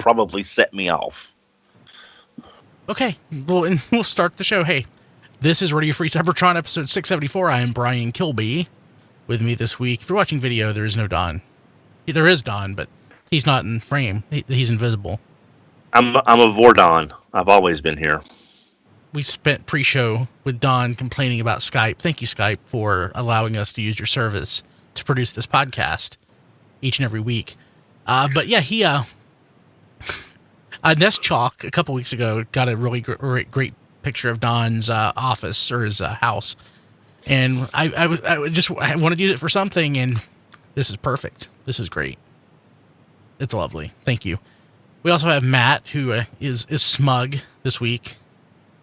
probably set me off. Okay, well, and we'll start the show. Hey, this is Radio Free Cybertron, episode 674. I am Brian Kilby. With me this week, if you're watching video, there is no Don. There is Don, but he's not in frame. He's invisible. I'm a Vordon. I've always been here. We spent pre-show with Don complaining about Skype. Thank you, Skype, for allowing us to use your service to produce this podcast each and every week. But yeah, he Nest Chalk a couple weeks ago got a really great picture of Don's office or his house, and I wanted to use it for something, and this is perfect. This is great. It's lovely. Thank you. We also have Matt, who is smug this week.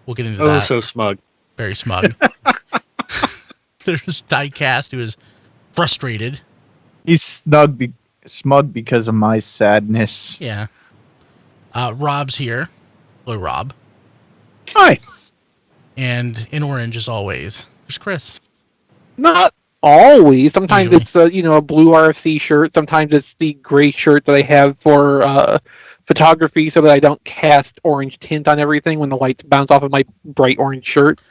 We'll get into that. Oh, so smug. Very smug. There's Diecast, who is frustrated. He's smug because of my sadness. Yeah. Rob's here. Hello, Rob. Hi. And in orange, as always, there's Chris. Not always. Sometimes Usually. it's a blue RFC shirt. Sometimes it's the gray shirt that I have for photography, so that I don't cast orange tint on everything when the lights bounce off of my bright orange shirt.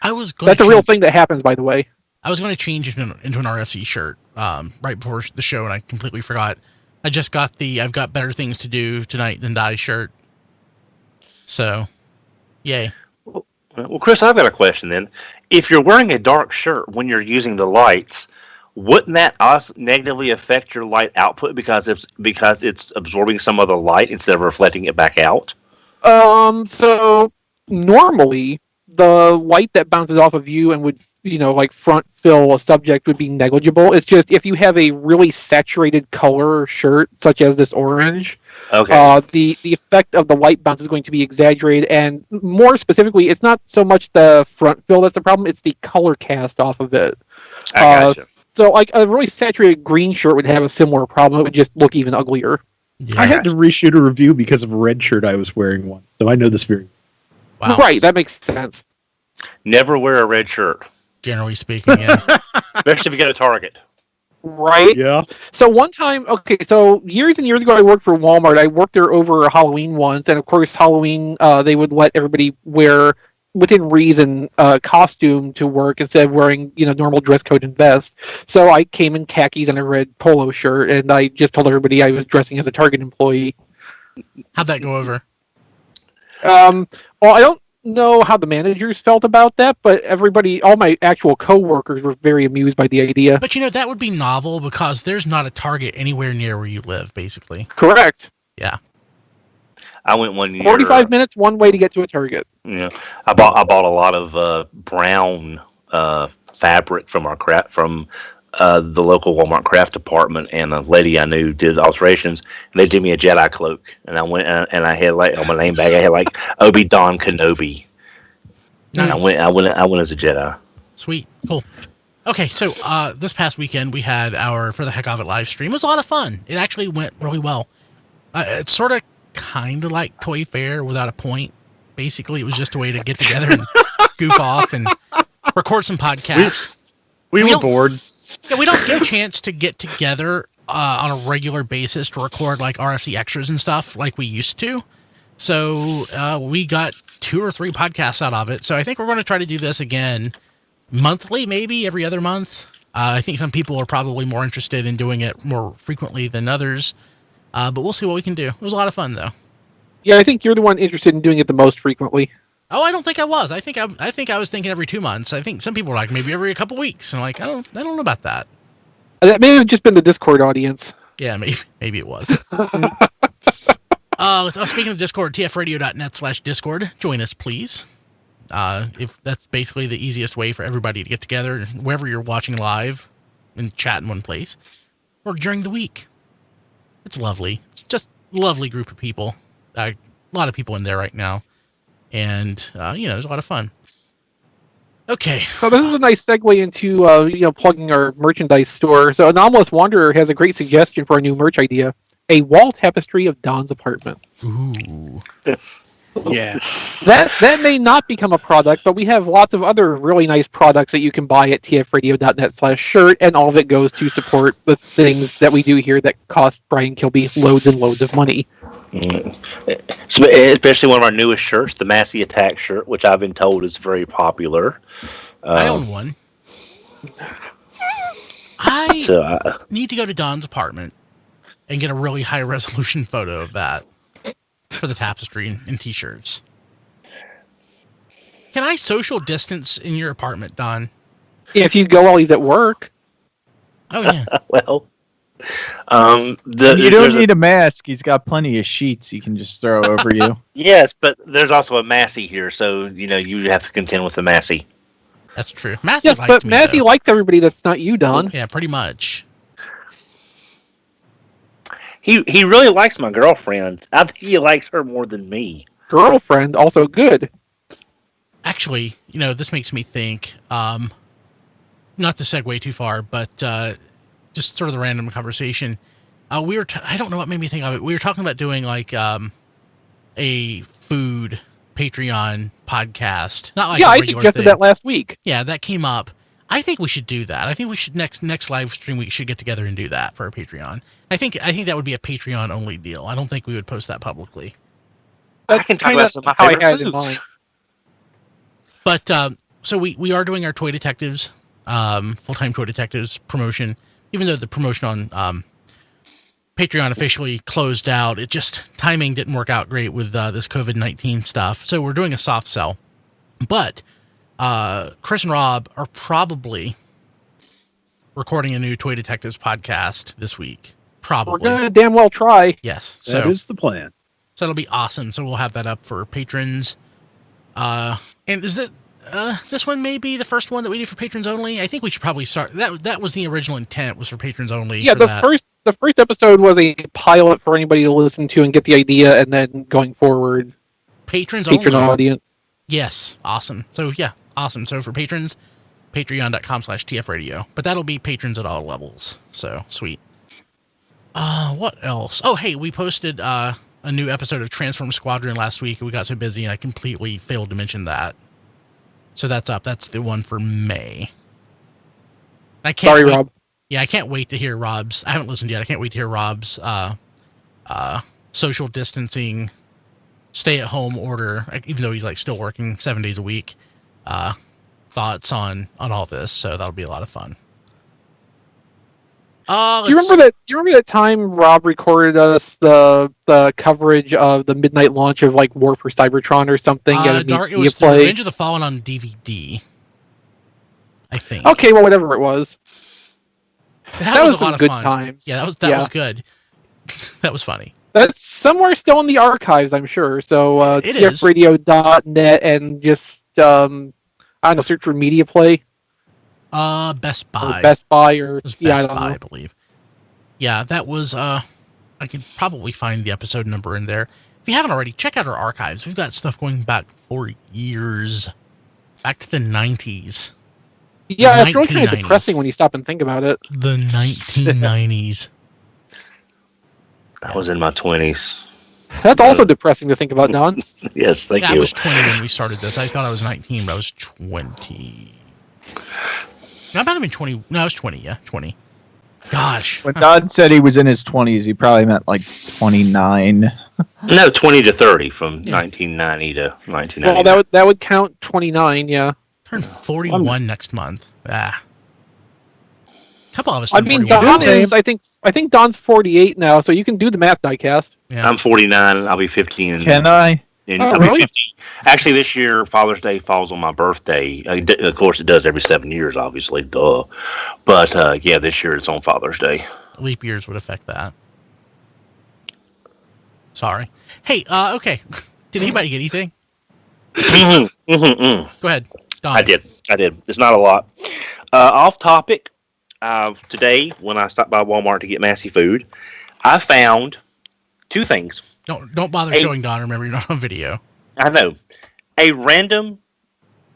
That's a real thing that happens, by the way. I was going to change it into an RFC shirt right before the show, and I completely forgot. I just got I've got better things to do tonight than dye shirt. So, yay. Well, Chris, I've got a question then. If you're wearing a dark shirt when you're using the lights, wouldn't that negatively affect your light output because it's absorbing some of the light instead of reflecting it back out? So normally the light that bounces off of you and would, front fill a subject would be negligible. It's just if you have a really saturated color shirt, such as this orange, okay, the effect of the light bounce is going to be exaggerated. And more specifically, it's not so much the front fill that's the problem; it's the color cast off of it. I gotcha. So, like a really saturated green shirt would have a similar problem. It would just look even uglier. Yeah. I had to reshoot a review because of a red shirt I was wearing once, so I know this very Wow. Right, that makes sense. Never wear a red shirt, Generally speaking, yeah. especially if you get a Target. Right? Yeah. So one time, so years and years ago, I worked for Walmart. I worked there over Halloween once, and of course, Halloween, they would let everybody wear, within reason, costume to work instead of wearing, normal dress code and vest. So I came in khakis and a red polo shirt, and I just told everybody I was dressing as a Target employee. How'd that go over? Well, I don't know how the managers felt about that, but all my actual co-workers were very amused by the idea. But that would be novel because there's not a Target anywhere near where you live, basically. Correct. Yeah. I went one year. 45 minutes, one way to get to a Target. Yeah, I bought a lot of brown fabric from the local Walmart craft department, and a lady I knew did alterations, and they did me a Jedi cloak, and I went and I had on my name bag I had Obi-Wan Kenobi. Nice. And I went as a Jedi. Sweet. Cool. Okay, so this past weekend we had our For the Heck of It live stream. It was a lot of fun. It actually went really well. It's sort of kind of like Toy Fair without a point. Basically, it was just a way to get together and goof off and record some podcasts. We were bored. Yeah, we don't get a chance to get together on a regular basis to record like RFC extras and stuff like we used to. So we got 2 or 3 podcasts out of it. So I think we're going to try to do this again monthly, maybe every other month. I think some people are probably more interested in doing it more frequently than others. But we'll see what we can do. It was a lot of fun, though. Yeah, I think you're the one interested in doing it the most frequently. Oh, I don't think I was. I think I was thinking every 2 months. I think some people were like maybe every couple weeks. And I don't know about that. That may have just been the Discord audience. Yeah, maybe it was. Speaking of Discord, tfradio.net/Discord. Join us, please. If that's basically the easiest way for everybody to get together, wherever you're watching live and chat in one place, or during the week. It's lovely. It's just a lovely group of people. A lot of people in there right now. And, there's a lot of fun. Okay. So this is a nice segue into, plugging our merchandise store. So Anomalous Wanderer has a great suggestion for a new merch idea. A wall tapestry of Don's apartment. Ooh. Yeah. That may not become a product, but we have lots of other really nice products that you can buy at tfradio.net/shirt, and all of it goes to support the things that we do here that cost Brian Kilby loads and loads of money. Mm. Especially one of our newest shirts, the Massey Attack shirt, which I've been told is very popular. I own one. I So need to go to Don's apartment and get a really high resolution photo of that for the tapestry and t-shirts. Can I social distance in your apartment, Don? If you go while he's at work. Oh yeah. well, You don't need a mask. He's got plenty of sheets he can just throw over you. Yes, but there's also a Massey here, so you have to contend with the Massey. That's true. Massey Yes, liked but me, Matthew though. likes everybody that's not you, Don. Yeah, pretty much. He really likes my girlfriend. I think he likes her more than me. Girlfriend, also good. Actually, this makes me think, not to segue too far, but just sort of the random conversation. I don't know what made me think of it. We were talking about doing like a food Patreon podcast. Not like Yeah, a I regular suggested thing. that last week. Yeah, that came up. I think we should do that. I think we should next live stream we should get together and do that for a Patreon. I think that would be a Patreon only deal. I don't think we would post that publicly. That's I can talk kinda about some of my how I favorite had it in foods. mind. But so we are doing our Toy Detectives, full-time Toy Detectives promotion. Even though the promotion on Patreon officially closed out, it just timing didn't work out great with this COVID-19 stuff. So we're doing a soft sell. But Chris and Rob are probably recording a new Toy Detectives podcast this week. Probably. We're gonna damn well try. Yes. That So is the plan. that'll be awesome. So we'll have that up for patrons. And is it this one may be the first one that we do for patrons only? I think we should probably start. That was the original intent, was for patrons only. Yeah, for the that. first episode was a pilot for anybody to listen to and get the idea, and then going forward, patrons patron only. audience. Yes, awesome. So yeah, awesome. So for patrons, patreon.com/tfradio. But that'll be patrons at all levels. So sweet. What else? Oh, hey, we posted a new episode of Transform Squadron last week. We got so busy and I completely failed to mention that. So that's up. That's the one for May. I can't Sorry, wait- Rob. Yeah, I can't wait to hear Rob's. I haven't listened yet. I can't wait to hear Rob's social distancing, stay at home order, even though he's like still working 7 days a week. Thoughts on all this. So that'll be a lot of fun. Do you remember that time Rob recorded us the coverage of the midnight launch of like War for Cybertron or something? It was the Revenge of the Fallen on DVD. I think. Okay, well, whatever it was. That was a some lot of good fun. times. Yeah, that was good. That was funny. That's somewhere still in the archives, I'm sure. So It is. tfradio.net and just I don't know, search for Media Play Best or Buy. Best Buy or It was yeah, I Best don't Buy, know. I believe. Yeah, that was I could probably find the episode number in there. If you haven't already, check out our archives. We've got stuff going back for years. Back to the 90s. Yeah, it's really kind of 1990s. depressing when you stop and think about it. The 1990s. I was in my 20s. That's also depressing to think about, Don. Yes, thank Yeah, I you. was 20 when we started this. I thought I was 19, but I was 20. No, I might have been 20. No, I was 20, yeah, 20. Gosh. When Don said he was in his 20s, he probably meant like 29. No, 20 to 30 from Yeah. 1990 to 1990. Well, that would count 29, yeah. Turn 41 next month. A couple of us. I turned mean, 41. Don is. I think Don's 48 now, so you can do the math, Diecast. Yeah. I'm 49. I'll be 50 in. Can I? I'll be really? 50. Actually, this year Father's Day falls on my birthday. Of course, it does every 7 years, obviously. Duh. But yeah, this year it's on Father's Day. Leap years would affect that. Sorry. Hey, okay. Did anybody get anything? Go ahead. Don. I did. It's not a lot. Off topic. Today, when I stopped by Walmart to get Massey food, I found two things. Don't bother Hey. showing Don. Remember, you're not on video. I know. A random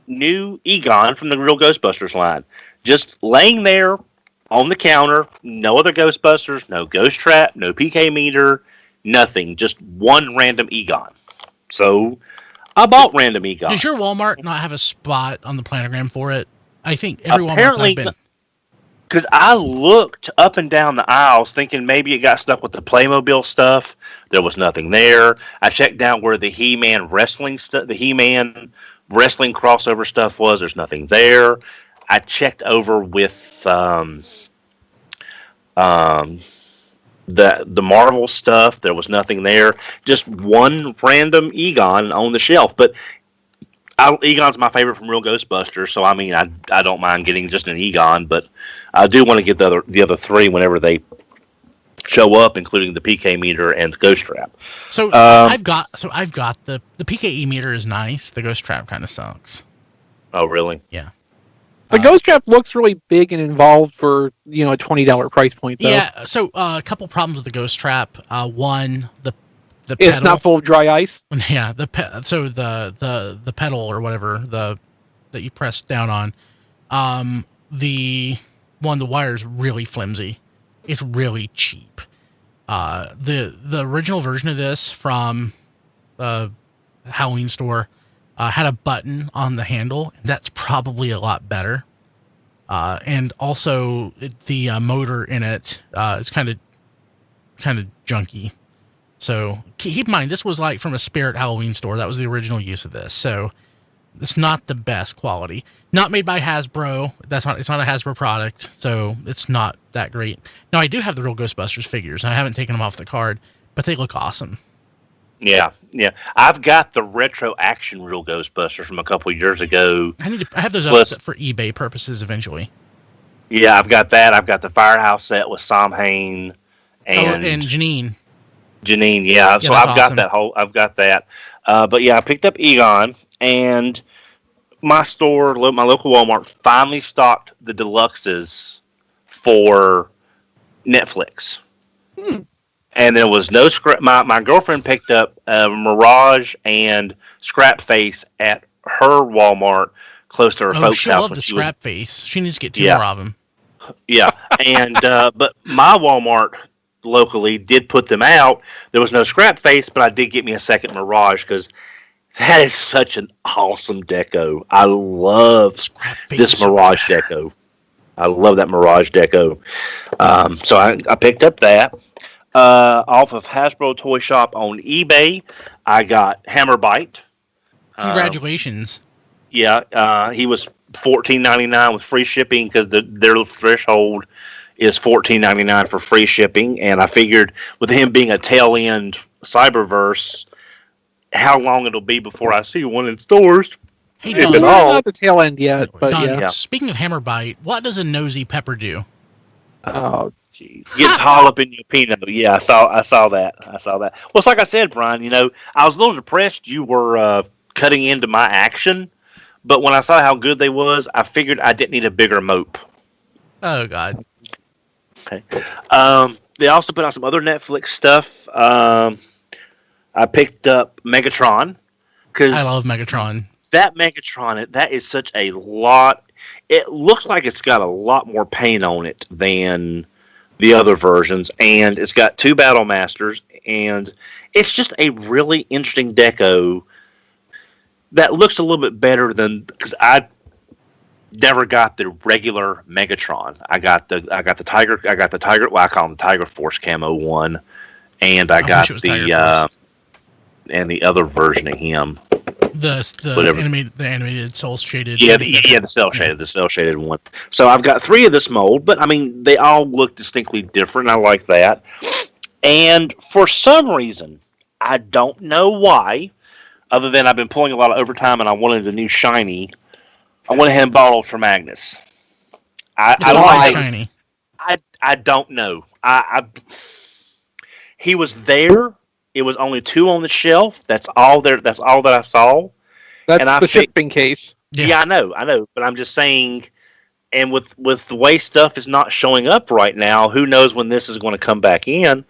new Egon from the Real Ghostbusters line. Just laying there on the counter. No other Ghostbusters. No Ghost Trap. No PK meter. Nothing. Just one random Egon. So, I bought random Egon. Does your Walmart not have a spot on the planogram for it? I think every Walmart Apparently I've been. Because I looked up and down the aisles thinking maybe it got stuck with the Playmobil stuff. There was nothing there. I checked down where the He-Man wrestling stuff, the He-Man wrestling crossover stuff was. There's nothing there. I checked over with the Marvel stuff. There was nothing there. Just one random Egon on the shelf. But Egon's my favorite from Real Ghostbusters, so I mean, I don't mind getting just an Egon, but I do want to get the other three whenever they show up, including the PK meter and the Ghost Trap. So I've got the PKE meter is nice. The Ghost Trap kind of sucks. Oh, really? Yeah. The Ghost Trap looks really big and involved for a $20 price point. Though. Yeah. So a couple problems with the Ghost Trap. One, the it's pedal. not full of dry ice. Yeah. The pedal or whatever that you press down on. The wire's really flimsy. It's really cheap. The original version of this from the Halloween store had a button on the handle. That's probably a lot better. And also the motor in it is kind of junky. So keep in mind, this was like from a Spirit Halloween store. That was the original use of this. So it's not the best quality. Not made by Hasbro. It's not a Hasbro product. So it's not that great. Now I do have the Real Ghostbusters figures. I haven't taken them off the card, but they look awesome. Yeah. I've got the retro action Real Ghostbusters from a couple of years ago. I have those up for eBay purposes eventually. Yeah, I've got that. I've got the Firehouse set with Sam Hain and Janine. Janine, yeah. So I've got that. But yeah, I picked up Egon, and my local Walmart finally stocked the Deluxes for Netflix. And there was no scrap. My girlfriend picked up Mirage and Scrap Face at her Walmart close to her folks' she house. loved the Scrap Face. She needs to get two more of them. Yeah, and but my Walmart locally did put them out. There was no Scrap Face, but I did get me a second Mirage because that is such an awesome deco. I love this Mirage deco. I love that Mirage deco. So I picked up that. Off of Hasbro Toy Shop on eBay, I got Hammerbite. Congratulations. He was $14.99 with free shipping because their threshold is $14.99 for free shipping. And I figured with him being a tail end Cyberverse, how long it'll be before I see one in stores. Hey, Don, not the tail end yet, but Don, yeah. Speaking of Hammerbite, what does a nosy pepper do? Oh, jeez. Gets jalapeno. Yeah, I saw that. Well, it's like I said, Brian. I was a little depressed you were cutting into my action, but when I saw how good they was, I figured I didn't need a bigger mope. Oh God. Okay. They also put out some other Netflix stuff. I picked up Megatron because I love Megatron. That Megatron, that is such a lot. It looks like it's got a lot more paint on it than the other versions, and it's got two Battle Masters, and it's just a really interesting deco that looks a little bit better than, because I never got the regular Megatron. I got the Tiger. Well, I call him the Tiger Force camo one, and I got the other version of him. The animated cel shaded. The cel shaded one. So I've got three of this mold, but I mean they all look distinctly different. I like that. And for some reason, I don't know why, other than I've been pulling a lot of overtime and I wanted a new shiny, I went ahead and bought Ultra Magnus. I don't like shiny. I don't know. He was there. It was only two on the shelf. That's all there. That's all that I saw. That's the shipping case. Yeah, I know. But I'm just saying, and with the way stuff is not showing up right now, who knows when this is going to come back in?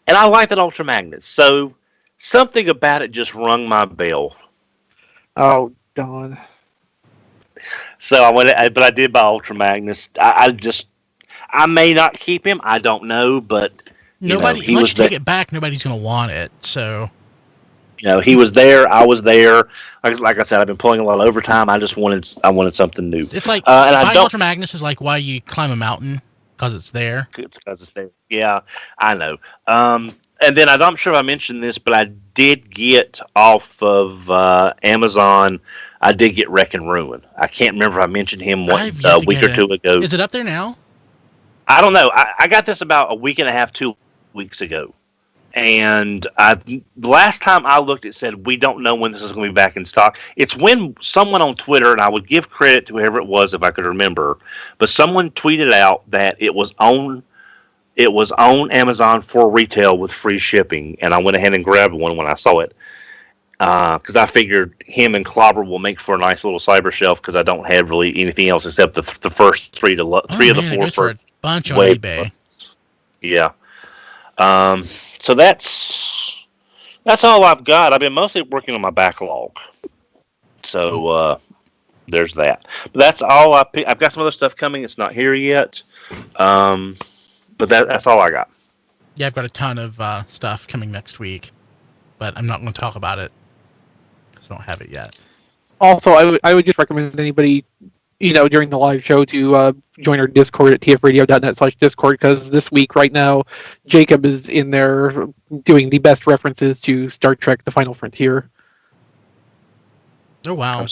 And I like that Ultra Magnus. So something about it just rung my bell. Oh, Don. So but I did buy Ultra Magnus. I may not keep him. I don't know, but unless you take it back, nobody's going to want it. So He was there. I was there. Like I said, I've been pulling a lot of overtime. I wanted something new. It's like and I buying don't. Ultra Magnus is like why you climb a mountain because it's there. It's because it's there. Yeah, I know. And then I'm not sure if I mentioned this, but I did get off of Amazon. I did get Wreck and Ruin. I can't remember if I mentioned him a week or two ago. Is it up there now? I don't know. I got this about a week and a half, 2 weeks ago. And the last time I looked, it said, we don't know when this is going to be back in stock. It's when someone on Twitter, and I would give credit to whoever it was if I could remember, but someone tweeted out that it was on Amazon for retail with free shipping, and I went ahead and grabbed one when I saw it. Because I figured him and Clobber will make for a nice little cyber shelf because I don't have really anything else except the first three of the four for a bunch on wave eBay. Yeah. So that's all I've got. I've been mostly working on my backlog. So there's that. But that's all I've got some other stuff coming. It's not here yet. But that's all I got. Yeah, I've got a ton of stuff coming next week, but I'm not going to talk about it because I don't have it yet. Also, I would just recommend anybody, during the live show to join our Discord at tfradio.net/Discord, because this week, right now, Jacob is in there doing the best references to Star Trek: The Final Frontier. Oh, wow.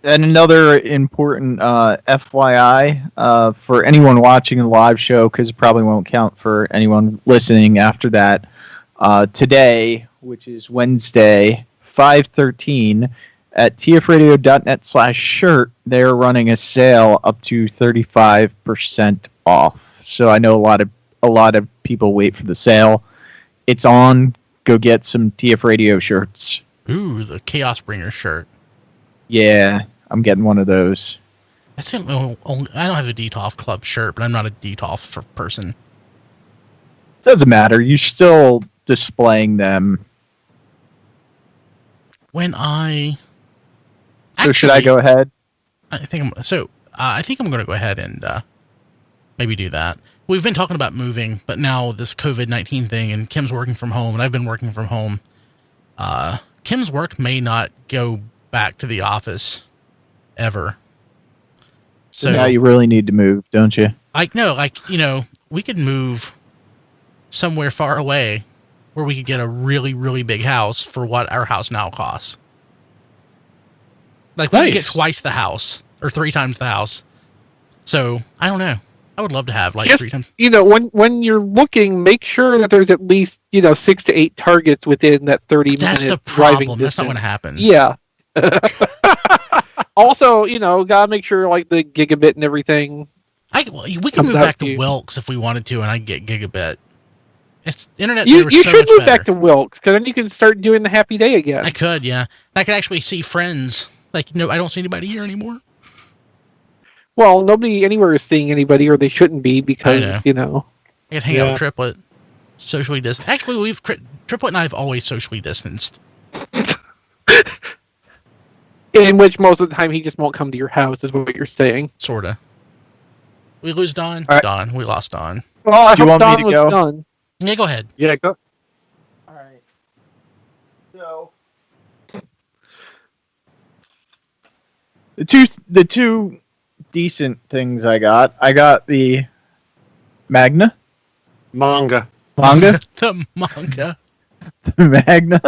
And another important FYI for anyone watching the live show, because it probably won't count for anyone listening after that, today, which is Wednesday, 5/13, at tfradio.net/shirt, they're running a sale up to 35% off. So I know a lot of people wait for the sale. It's on. Go get some TF Radio shirts. Ooh, the Chaos Bringer shirt. Yeah, I'm getting one of those. I don't have a DTOF Club shirt, but I'm not a DTOF person. Doesn't matter. You're still displaying them. So should I go ahead? I think I'm going to go ahead and maybe do that. We've been talking about moving, but now this COVID-19 thing, and Kim's working from home, and I've been working from home. Kim's work may not go back to the office ever. So now you really need to move, don't you? We could move somewhere far away where we could get a really, really big house for what our house now costs. Like, we could get twice the house, or 3 times the house. So, I don't know. I would love to have, 3 times. When you're looking, make sure that there's at least, 6 to 8 targets within that 30-minute That's the driving problem. distance. That's not going to happen. Yeah. Also, gotta make sure, the gigabit and everything. We can move back to Wilkes if we wanted to, and I get gigabit. It's internet. You should move back to Wilkes, because then you can start doing the happy day again. I could, yeah. I could actually see friends. I don't see anybody here anymore. Well, nobody anywhere is seeing anybody, or they shouldn't be, because, I could hang out with Triplet, socially distanced. Actually, Triplet and I have always socially distanced. In which most of the time he just won't come to your house, is what you're saying. Sorta. We lose Don? Right. Don. We lost Don. Well, I Do you hope want Don me to was go? done. Yeah, go ahead. Yeah, go. All right. So the two decent things I got the Manga. The manga. The Magna,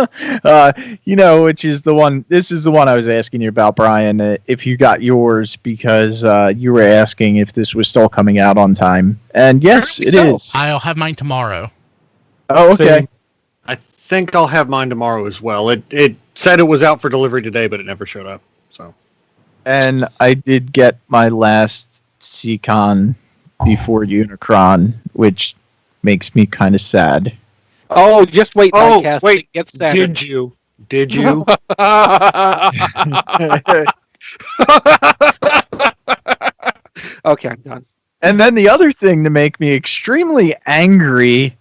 which is the one. This is the one I was asking you about, Brian. If you got yours, because you were asking if this was still coming out on time, and yes, it is. I'll have mine tomorrow. Oh, okay. So, I think I'll have mine tomorrow as well. It said it was out for delivery today, but it never showed up. So, and I did get my last Seacon before Unicron, which makes me kind of sad. Oh, just wait. Oh, Diecast. wait. It gets sadder. Did you? Okay, I'm done. And then the other thing to make me extremely angry,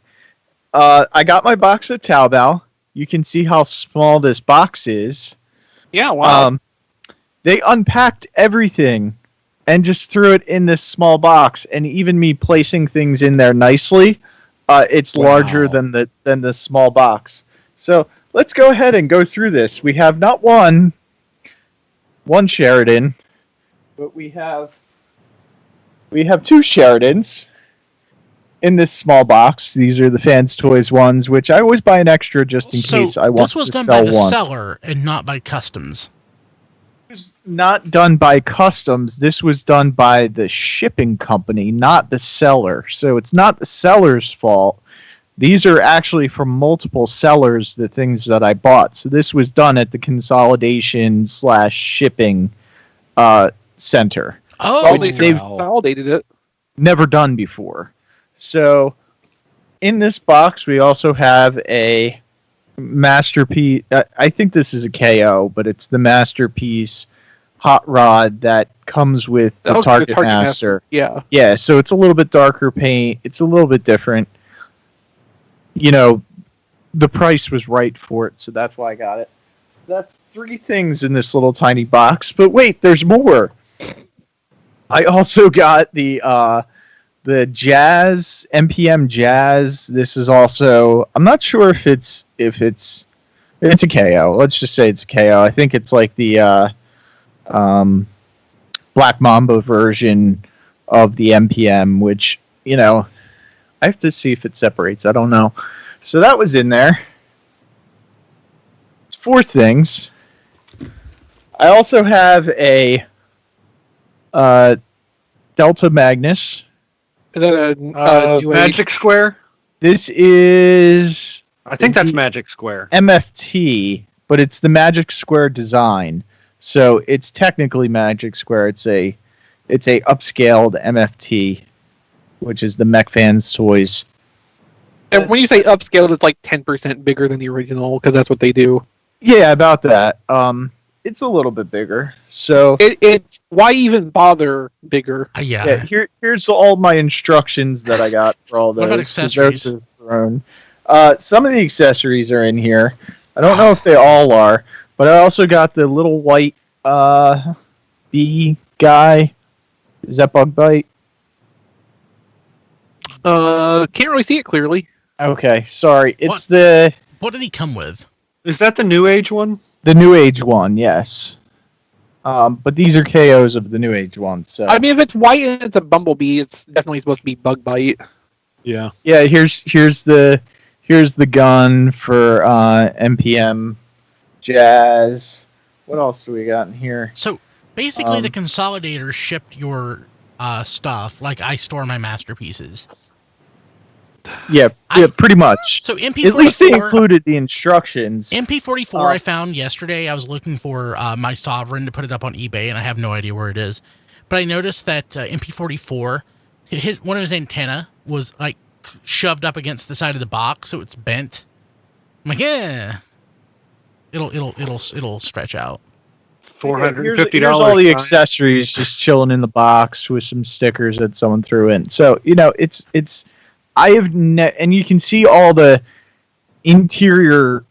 I got my box of Taobao. You can see how small this box is. Yeah, wow. They unpacked everything and just threw it in this small box. And even me placing things in there nicely, it's larger than the small box. So let's go ahead and go through this. We have not one Sheridan, but we have two Sheridans in this small box. These are the Fans Toys ones, which I always buy an extra just in case I want to sell one. This was done by the seller and not by customs. It was not done by customs. This was done by the shipping company, not the seller. So it's not the seller's fault. These are actually from multiple sellers, the things that I bought. So this was done at the consolidation/shipping center. Oh, they've consolidated it. Never done before. So in this box, we also have a Masterpiece. I think this is a KO, but it's the Masterpiece Hot Rod that comes with the Target Master. Yeah. Yeah, so it's a little bit darker paint. It's a little bit different. You know, the price was right for it, so that's why I got it. That's 3 things in this little tiny box. But wait, there's more. I also got the Jazz MPM Jazz. This is also, I'm not sure if it's a KO. Let's just say it's a KO. I think it's like the Black Mamba version of the MPM, which, you know, I have to see if it separates. I don't know. So that was in there. It's 4 things. I also have a Delta Magnus. Is that a Magic Square? This is... I think that's Magic Square. MFT, but it's the Magic Square design. So it's technically Magic Square. It's a upscaled MFT, which is the Mech Fans Toys. And when you say upscaled, it's like 10% bigger than the original, because that's what they do. Yeah, about that. It's a little bit bigger. So it's why even bother bigger? Yeah. Here's all my instructions that I got for all those. What about accessories? Some of the accessories are in here. I don't know if they all are, but I also got the little white bee guy. Is that Bug Bite? Can't really see it clearly. Okay, sorry. It's What did he come with? Is that the New Age one? The New Age one, yes. But these are KOs of the New Age one. So I mean, if it's white and it's a bumblebee, it's definitely supposed to be Bug Bite. Yeah. Yeah, here's the gun for MPM Jazz. What else do we got in here? So basically, the consolidator shipped your stuff like I store my masterpieces. Yeah, pretty much. So MP44, at least they included the instructions. MP44 I found yesterday. I was looking for my Sovereign to put it up on eBay, and I have no idea where it is. But I noticed that MP44, one of his antenna was like shoved up against the side of the box, so it's bent. I'm like, yeah, it'll stretch out. $450. Here's all the accessories just chilling in the box with some stickers that someone threw in. So it's. I have and you can see all the interior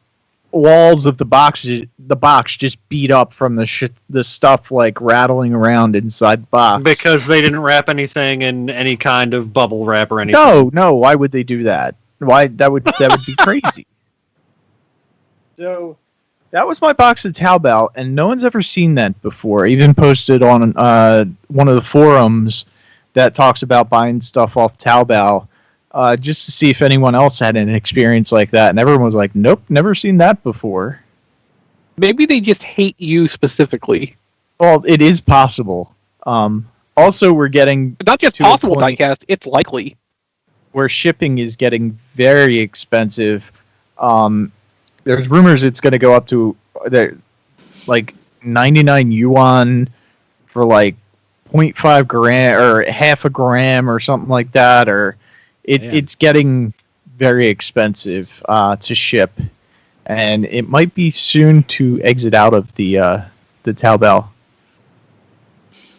walls of the box just beat up from the stuff like rattling around inside the box. Because they didn't wrap anything in any kind of bubble wrap or anything. No. Why would they do that? Why that would be crazy. So that was my box of Taobao, and no one's ever seen that before. I even posted on one of the forums that talks about buying stuff off Taobao. Just to see if anyone else had an experience like that. And everyone was like, nope, never seen that before. Maybe they just hate you specifically. Well, it is possible. Also, we're getting... Not just possible, Diecast, it's likely. Where shipping is getting very expensive. There's rumors it's going to go up to like 99 yuan for like 0.5 gram or half a gram or something like that, or... It's getting very expensive to ship, and it might be soon to exit out of the Taobao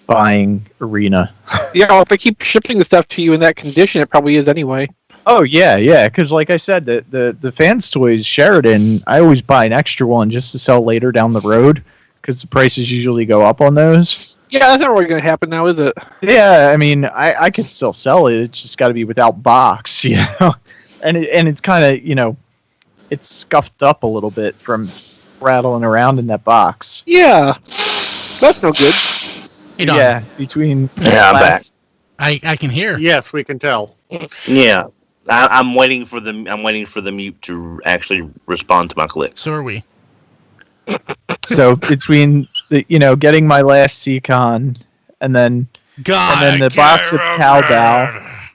buying arena. Yeah, well, if they keep shipping the stuff to you in that condition, it probably is anyway. Oh yeah, because like I said, the Fans Toys Sheridan, I always buy an extra one just to sell later down the road, because the prices usually go up on those. Yeah, that's not really going to happen now, is it? Yeah, I mean, I could still sell it. It's just got to be without box, you know. And it's kind of, you know, it's scuffed up a little bit from rattling around in that box. Yeah, that's no good. Hey, Don. Yeah, between Yeah, I'm back. I can hear. Yes, we can tell. Yeah, I'm waiting for the mute to actually respond to my click. So are we. So between the getting my last Seacon and then the box of Taobao,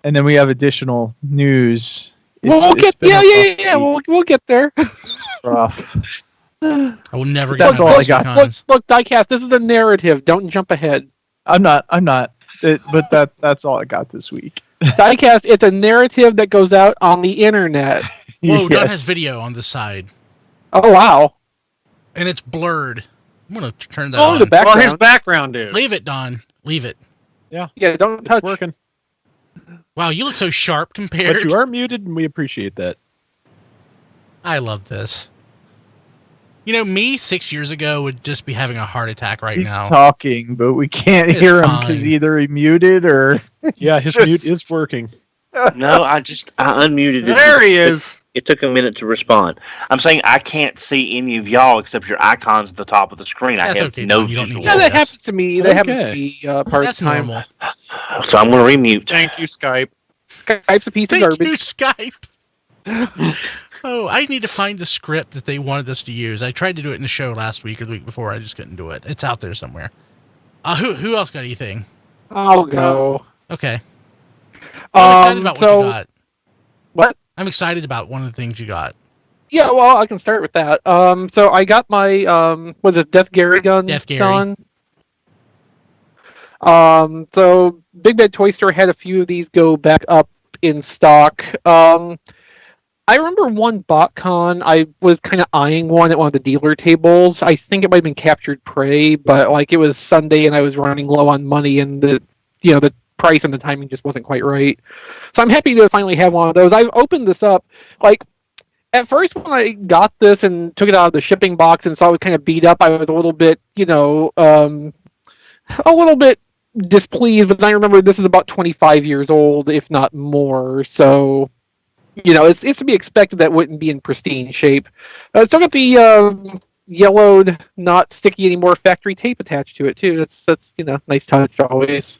and then we have additional news. We'll get there. Rough. I will never That's get all I got. Look, Diecast, this is a narrative. Don't jump ahead. I'm not. But that's all I got this week. Diecast, it's a narrative that goes out on the internet. Whoa, Don Yes. has video on the side. Oh, wow. And it's blurred. I'm going to turn that Oh, on. the background. Well, his background is. Leave it, Don. Leave it. Yeah, don't touch. Working. Wow, you look so sharp But compared. you are muted, and we appreciate that. I love this. Me 6 years ago would just be having a heart attack right He's now. talking, but we can't It's hear him fine. because either he muted or Yeah, his just- mute is working. No, I unmuted it. There he is. It took a minute to respond. I'm saying I can't see any of y'all except your icons at the top of the screen. I That's have okay, no Tom, you don't need visual. to Yeah, that Yes. happens to me. That happens to Okay. me part of That's the time. normal. So I'm going to remute. Thank you, Skype. Skype's a piece of Thank garbage. you, Skype. Oh, I need to find the script that they wanted us to use. I tried to do it in the show last week or the week before. I just couldn't do it. It's out there somewhere. Who else got anything? I'll go. Okay. I'm excited about what so- you got. What? I'm excited about one of the things you got. Yeah, well, I can start with that. So I got my was it Death Gary gun? Death Gary. done. So Big Bad Toy Store had a few of these go back up in stock. I remember one BotCon, I was kind of eyeing one at one of the dealer tables. I think it might have been Captured Prey, but like it was Sunday and I was running low on money and the price and the timing just wasn't quite right. So I'm happy to finally have one of those. I've opened this up. Like, at first when I got this and took it out of the shipping box and saw it was kind of beat up, I was a little bit, displeased, but then I remember this is about 25 years old, if not more, so... it's to be expected that wouldn't be in pristine shape. Still got the yellowed, not sticky anymore factory tape attached to it too. That's nice touch always.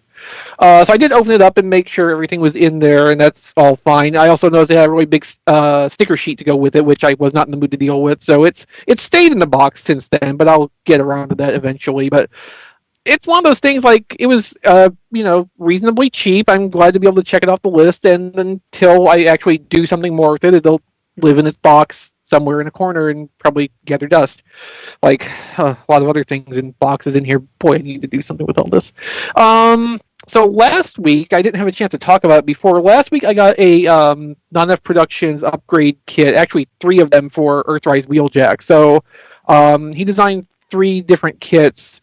So I did open it up and make sure everything was in there, and that's all fine. I also noticed they had a really big sticker sheet to go with it, which I was not in the mood to deal with. So it's stayed in the box since then, but I'll get around to that eventually. But it's one of those things, like, it was, reasonably cheap. I'm glad to be able to check it off the list, and until I actually do something more with it, it'll live in its box somewhere in a corner and probably gather dust. Like a lot of other things in boxes in here. Boy, I need to do something with all this. So last week, I didn't have a chance to talk about it before. Last week, I got a Non-F Productions upgrade kit, actually 3 of them for Earthrise Wheeljack. So he designed 3 different kits.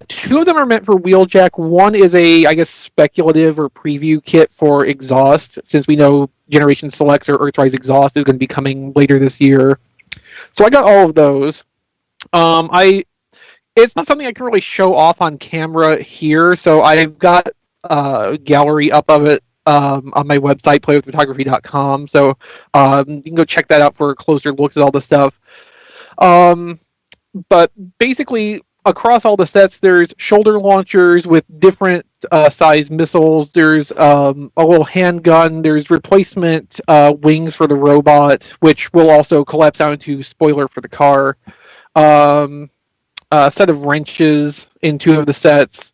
2 of them are meant for Wheeljack. One is a, I guess, speculative or preview kit for Exhaust, since we know Generations Selects or Earthrise Exhaust is going to be coming later this year. So I got all of those. It's not something I can really show off on camera here, so I've got a gallery up of it on my website, playwithphotography.com. So you can go check that out for closer looks at all the stuff. But basically, across all the sets, there's shoulder launchers with different size missiles. There's a little handgun. There's replacement wings for the robot, which will also collapse down into spoiler for the car. A set of wrenches in 2 of the sets.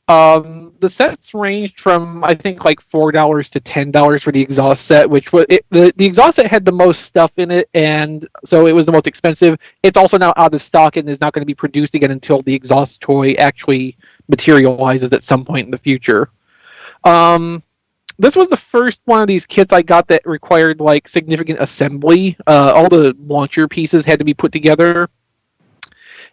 The sets ranged from, I think, like $4 to $10 for the exhaust set, which was the exhaust set had the most stuff in it, and so it was the most expensive. It's also now out of stock and is not going to be produced again until the exhaust toy actually materializes at some point in the future. This was the first one of these kits I got that required like significant assembly. All the launcher pieces had to be put together.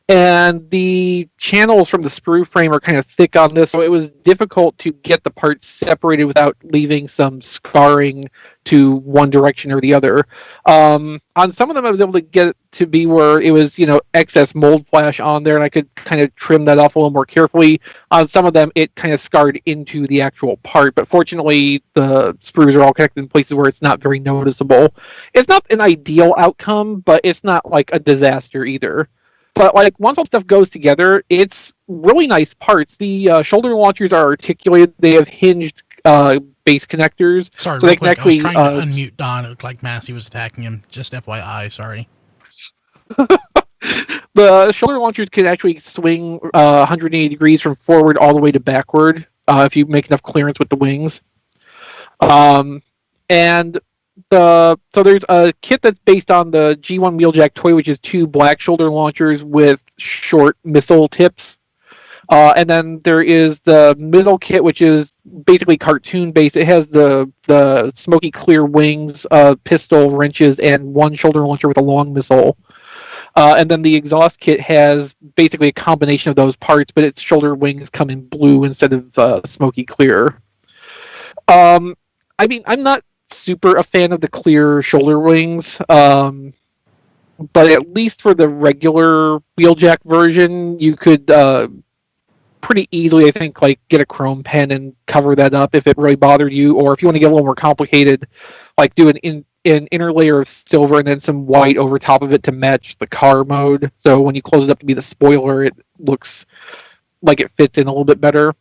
and the channels from the sprue frame are kind of thick on this, so it was difficult to get the parts separated without leaving some scarring to one direction or the other. On some of them, I was able to get it to be where it was, excess mold flash on there, and I could kind of trim that off a little more carefully. On some of them, it kind of scarred into the actual part, but fortunately, the sprues are all connected in places where it's not very noticeable. It's not an ideal outcome, but it's not like a disaster either. But like once all stuff goes together, it's really nice parts. The shoulder launchers are articulated. They have hinged base connectors. Sorry, so real they can quick, actually, I was trying to unmute Don. It looked like Massey was attacking him. Just FYI, sorry. The shoulder launchers can actually swing 180 degrees from forward all the way to backward if you make enough clearance with the wings. And so there's a kit that's based on the G1 Wheeljack toy, which is 2 black shoulder launchers with short missile tips. And then there is the middle kit, which is basically cartoon based. It has the smoky clear wings, pistol, wrenches, and 1 shoulder launcher with a long missile. And then the exhaust kit has basically a combination of those parts, but its shoulder wings come in blue instead of smoky clear. I'm not super a fan of the clear shoulder wings, but at least for the regular Wheeljack version, you could pretty easily, I think, like get a chrome pen and cover that up if it really bothered you, or if you want to get a little more complicated, like do an inner layer of silver and then some white over top of it to match the car mode. So when you close it up to be the spoiler, it looks like it fits in a little bit better.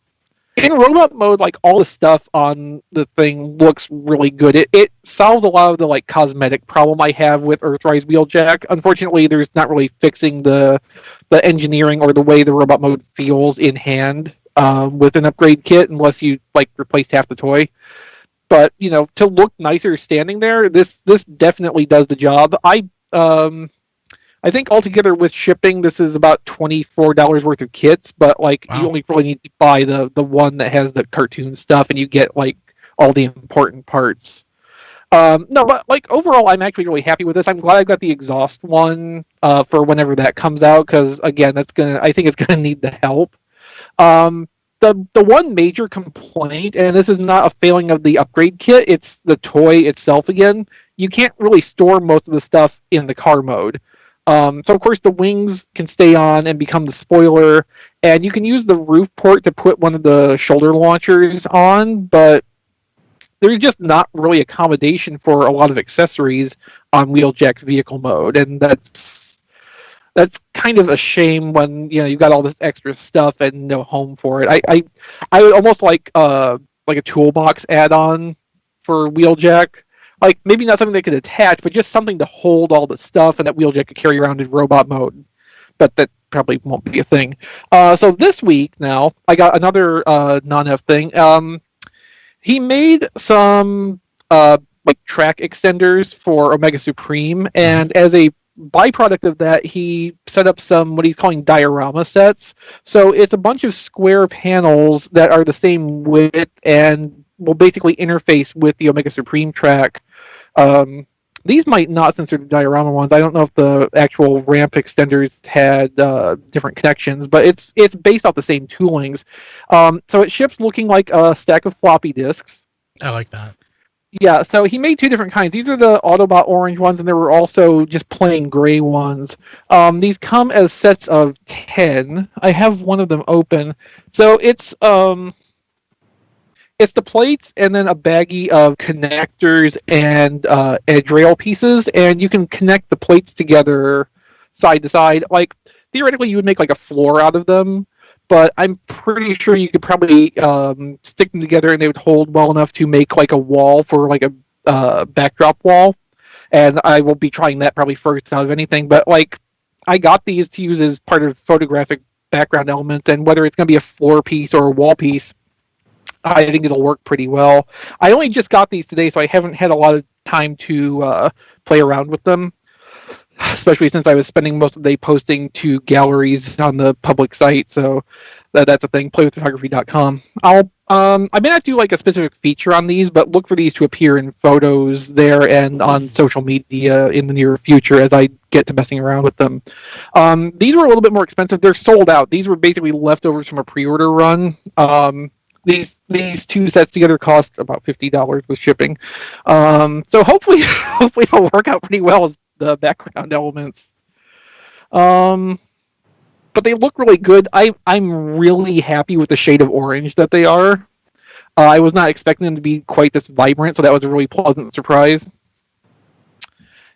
In robot mode, like all the stuff on the thing looks really good. It solves a lot of the like cosmetic problem I have with Earthrise Wheeljack. Unfortunately, there's not really fixing the engineering or the way the robot mode feels in hand with an upgrade kit, unless you like replaced half the toy. But to look nicer standing there, this definitely does the job. I think altogether with shipping, this is about $24 worth of kits, but like wow. You only really need to buy the one that has the cartoon stuff, and you get like all the important parts. No, but like overall, I'm actually really happy with this. I'm glad I got the exhaust one for whenever that comes out, because again, I think it's gonna need the help. The one major complaint, and this is not a failing of the upgrade kit, it's the toy itself again. You can't really store most of the stuff in the car mode. So of course the wings can stay on and become the spoiler, and you can use the roof port to put one of the shoulder launchers on, but there's just not really accommodation for a lot of accessories on Wheeljack's vehicle mode, and that's kind of a shame when you've got all this extra stuff and no home for it. I would almost like a toolbox add-on for Wheeljack. Like, maybe not something they could attach, but just something to hold all the stuff and that Wheeljack could carry around in robot mode. But that probably won't be a thing. So this week, now, I got another non-F thing. He made some track extenders for Omega Supreme, and as a byproduct of that, he set up some what he's calling diorama sets. So it's a bunch of square panels that are the same width and will basically interface with the Omega Supreme track. These might not, since they're the diorama ones. I don't know if the actual ramp extenders had different connections, but it's based off the same toolings. So it ships looking like a stack of floppy disks. I like that. Yeah, so he made 2 different kinds. These are the Autobot orange ones, and there were also just plain gray ones. These come as sets of 10. I have one of them open. So it's the plates and then a baggie of connectors and edge rail pieces, and you can connect the plates together side to side. Like, theoretically, you would make like a floor out of them, but I'm pretty sure you could probably stick them together and they would hold well enough to make like a wall for like a backdrop wall. And I will be trying that probably first out of anything. But like, I got these to use as part of photographic background elements, and whether it's going to be a floor piece or a wall piece, I think it'll work pretty well. I only just got these today, so I haven't had a lot of time to play around with them, especially since I was spending most of the day posting to galleries on the public site. So that's a thing, playwithphotography.com. I'll I may not do like a specific feature on these, but look for these to appear in photos there and on social media in the near future as I get to messing around with them. These were a little bit more expensive. They're sold out. These were basically leftovers from a pre-order run. These two sets together cost about $50 with shipping. So hopefully they'll work out pretty well as the background elements. But they look really good. I'm really happy with the shade of orange that they are. I was not expecting them to be quite this vibrant, so that was a really pleasant surprise.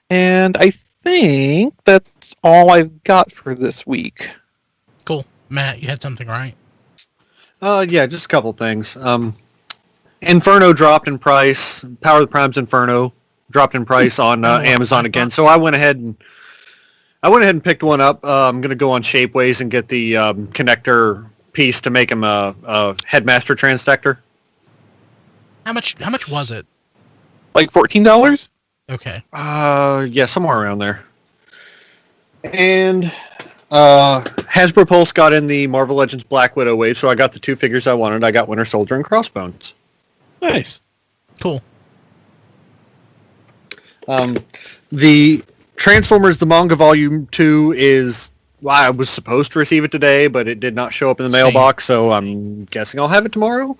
And I think that's all I've got for this week. Cool. Matt, you had something, right? Yeah, just a couple things. Inferno dropped in price. Power of the Prime's Inferno dropped in price on Amazon again. So I went ahead and picked one up. I'm going to go on Shapeways and get the connector piece to make him a Headmaster Transdector. How much was it? Like $14? Okay. Yeah, somewhere around there. And Hasbro Pulse got in the Marvel Legends Black Widow wave, so I got the two figures I wanted. I got Winter Soldier and Crossbones. Nice. Cool. The Transformers the Manga Volume 2 is... Well, I was supposed to receive it today, but it did not show up in the mailbox, so I'm guessing I'll have it tomorrow.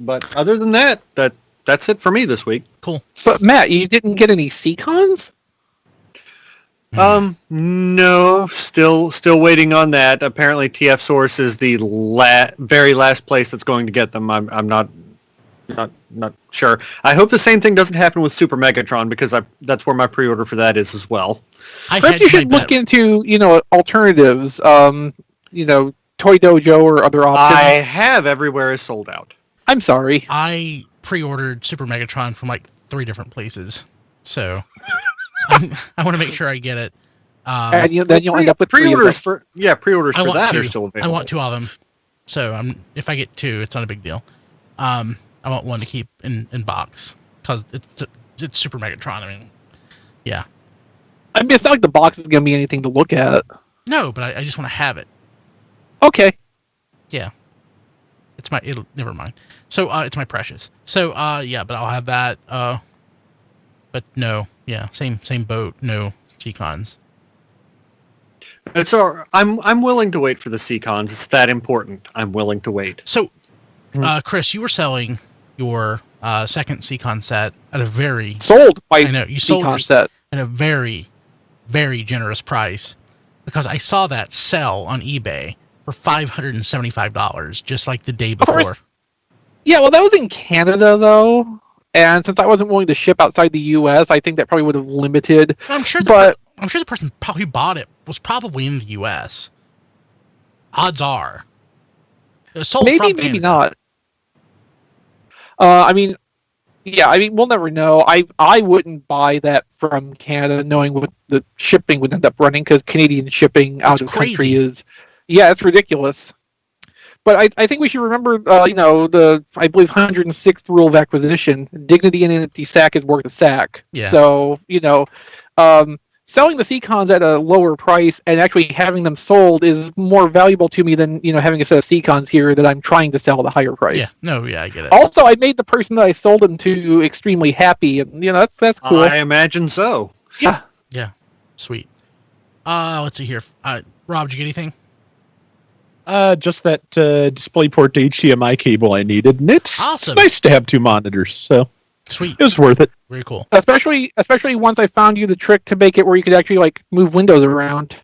But other than that, that's it for me this week. Cool. But Matt, you didn't get any Seacons? No, still waiting on that. Apparently TF Source is the very last place that's going to get them. I'm not sure. I hope the same thing doesn't happen with Super Megatron because that's where my pre-order for that is as well. Perhaps you should look into, alternatives, Toy Dojo or other options. I have Everywhere is sold out. I'm sorry. I pre-ordered Super Megatron from like 3 different places, so I want to make sure I get it. And then you'll end up with pre-orders for that are still available. I want 2 of them, so if I get 2, it's not a big deal. I want 1 to keep in box because it's Super Megatron. I mean, yeah. I mean, it's not like the box is going to be anything to look at. No, but I just want to have it. Okay. Yeah. Never mind. So, it's my precious. So, yeah, but I'll have that. But no, yeah, same boat. No Seacons. It's all. I'm willing to wait for the Seacons. It's that important. I'm willing to wait. So, Chris, you were selling your second Seacon set at a very sold by I know you sold your set at a very, very generous price because I saw that sell on eBay for $575 just like the day before. Yeah, well, that was in Canada though, and since I wasn't willing to ship outside the U.S., I think that probably would have limited. I'm sure the person who bought it was probably in the U.S. Odds are. It was sold maybe not. We'll never know. I wouldn't buy that from Canada, knowing what the shipping would end up running, because Canadian shipping out of country is, it's ridiculous. But I think we should remember, the I believe 106th rule of acquisition: dignity in an empty sack is worth a sack. Yeah. So selling the Seacons at a lower price and actually having them sold is more valuable to me than having a set of Seacons here that I'm trying to sell at a higher price. Yeah, no, yeah, I get it. Also, I made the person that I sold them to extremely happy, and that's cool. I imagine so. Yeah. Yeah, sweet. Let's see here. Rob, did you get anything? Just that DisplayPort to HDMI cable I needed, and it's nice to have 2 monitors. So sweet, it was worth it. Very cool. Especially once I found you the trick to make it where you could actually move windows around.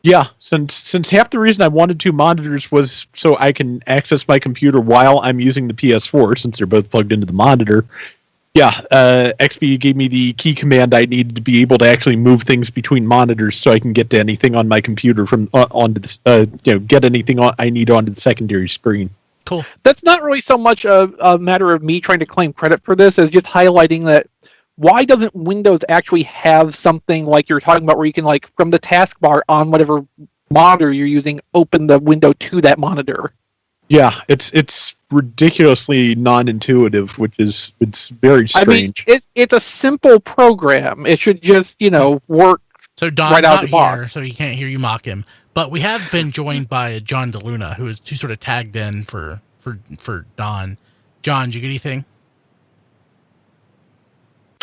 Yeah, since half the reason I wanted 2 monitors was so I can access my computer while I'm using the PS4, since they're both plugged into the monitor. Yeah, Exvee gave me the key command I needed to be able to actually move things between monitors, so I can get to anything on my computer from onto the get anything I need onto the secondary screen. Cool. That's not really so much a matter of me trying to claim credit for this as just highlighting that why doesn't Windows actually have something like you're talking about where you can from the taskbar on whatever monitor you're using open the window to that monitor? Yeah, it's ridiculously non-intuitive, which is very strange. I mean, it's a simple program. It should just work so Don's right out not of the box. here, so he can't hear you mock him. But we have been joined by John DeLuna, who sort of tagged in for Don. John, did you get anything?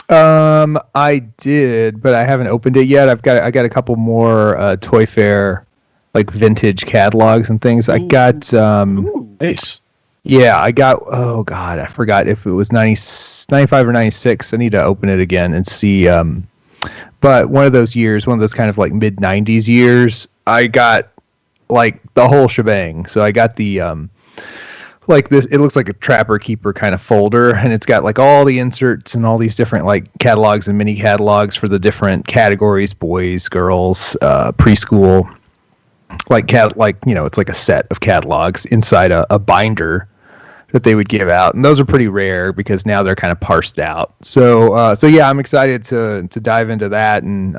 I did, but I haven't opened it yet. I got a couple more Toy Fair like vintage catalogs and things. I got Nice. yeah, I got oh god, I forgot if it was 95 or 96. I need to open it again and see but one of those years, one of those kind of like mid 90s years, I got like the whole shebang. So I got the like this, it looks like a Trapper Keeper kind of folder, and it's got like all the inserts and all these different like catalogs and mini catalogs for the different categories: boys, girls, preschool. Like it's like a set of catalogs inside a binder that they would give out, and those are pretty rare because now they're kind of parsed out. So yeah, I'm excited to dive into that, and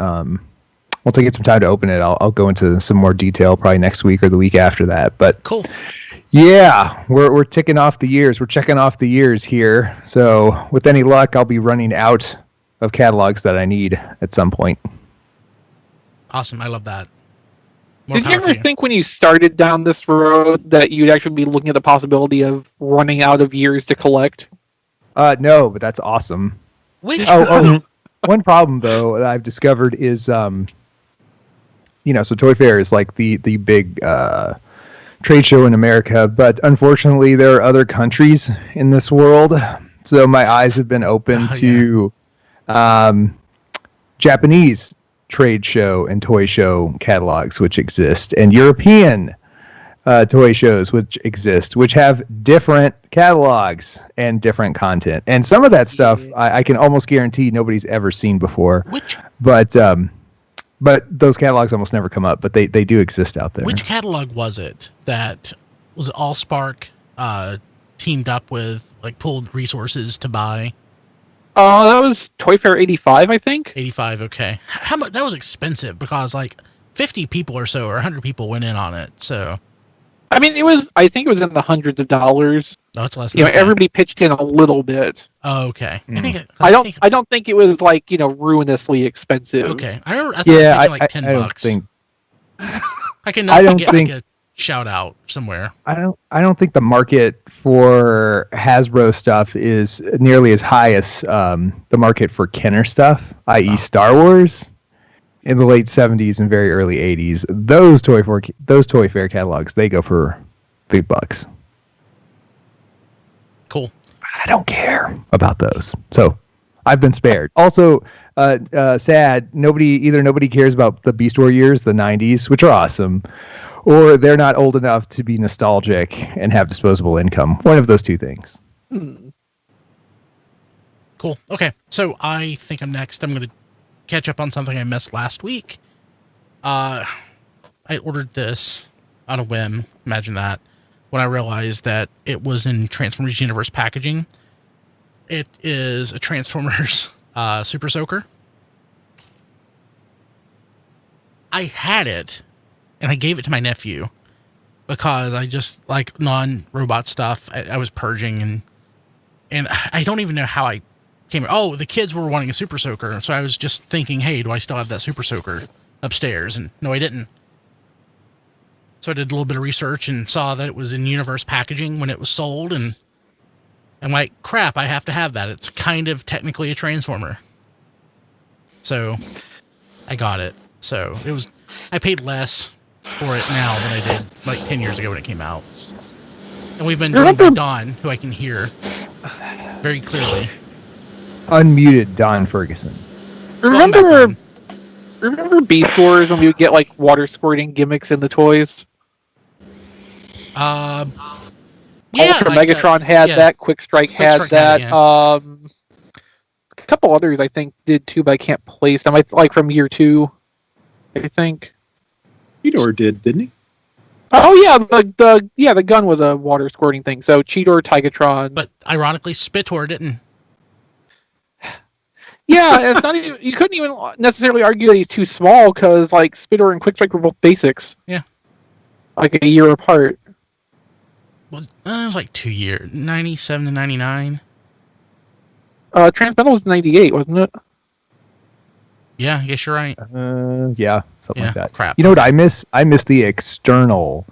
once I get some time to open it, I'll go into some more detail probably next week or the week after that. But cool. Yeah, we're ticking off the years. We're checking off the years here. So with any luck, I'll be running out of catalogs that I need at some point. Awesome. I love that. More Did you power ever to think when you started down this road that you'd actually be looking at the possibility of running out of years to collect? No, but that's awesome. Which One problem though that I've discovered is so Toy Fair is like the big trade show in America, but unfortunately there are other countries in this world, so my eyes have been open to Japanese trade show and toy show catalogs which exist, and European toy shows which exist, which have different catalogs and different content, and some of that stuff I can almost guarantee nobody's ever seen before. But those catalogs almost never come up, but they do exist out there. Which catalog was it that was Allspark teamed up with, like pulled resources to buy? That was Toy Fair 85, I think. 85, okay. How much? That was expensive because like 50 people or so, or 100 people went in on it. So, I mean, I think it was in the hundreds of dollars. no, it's less. Everybody pitched in a little bit. Oh, okay. I don't think it was like, ruinously expensive. Okay. I remember. I thought it was like $10. don't think. I can get like a shout out somewhere. I don't think the market for Hasbro stuff is nearly as high as the market for Kenner stuff, i.e. Star Wars in the late 70s and very early 80s. Those Toy Fair catalogs, they go for big bucks. Cool. I don't care about those. So I've been spared. Also, sad, nobody cares about the Beast War years, the 90s, which are awesome, or they're not old enough to be nostalgic and have disposable income. One of those two things. Cool. Okay. So I think I'm next. I'm going to catch up on something I missed last week. I ordered this on a whim. Imagine that. When I realized that it was in Transformers Universe packaging. It is a Transformers Super Soaker. I had it, and I gave it to my nephew because I just like non-robot stuff. I was purging, and I don't even know how I came. Oh, the kids were wanting a Super Soaker, so I was just thinking, hey, do I still have that Super Soaker upstairs? And no, I didn't. So I did a little bit of research and saw that it was in Universe packaging when it was sold, and I'm like, crap, I have to have that. It's kind of technically a Transformer. So I got it. So I paid less for it now than I did like 10 years ago when it came out. And we've been joined by Don, who I can hear very clearly. Unmuted Don Ferguson. Remember Beast Wars when we would get like water squirting gimmicks in the toys? Yeah, Ultra like, Megatron had that. Quick Strike had Strike that. had it, A couple others I think did too, but I can't place them. Like from year 2, I think. Cheetor did, didn't he? Oh yeah, the gun was a water squirting thing. So Cheetor, Tigatron. But ironically, Spitor didn't. Yeah, it's not even. You couldn't even necessarily argue that he's too small because like Spitor and Quick Strike were both basics. Yeah. Like a year apart. Well, it was like 2 years, 97 to 99. Transmetal was 98, wasn't it? Yeah, I guess you're right. Yeah, something Yeah, like that. crap. You know what I miss? I miss the external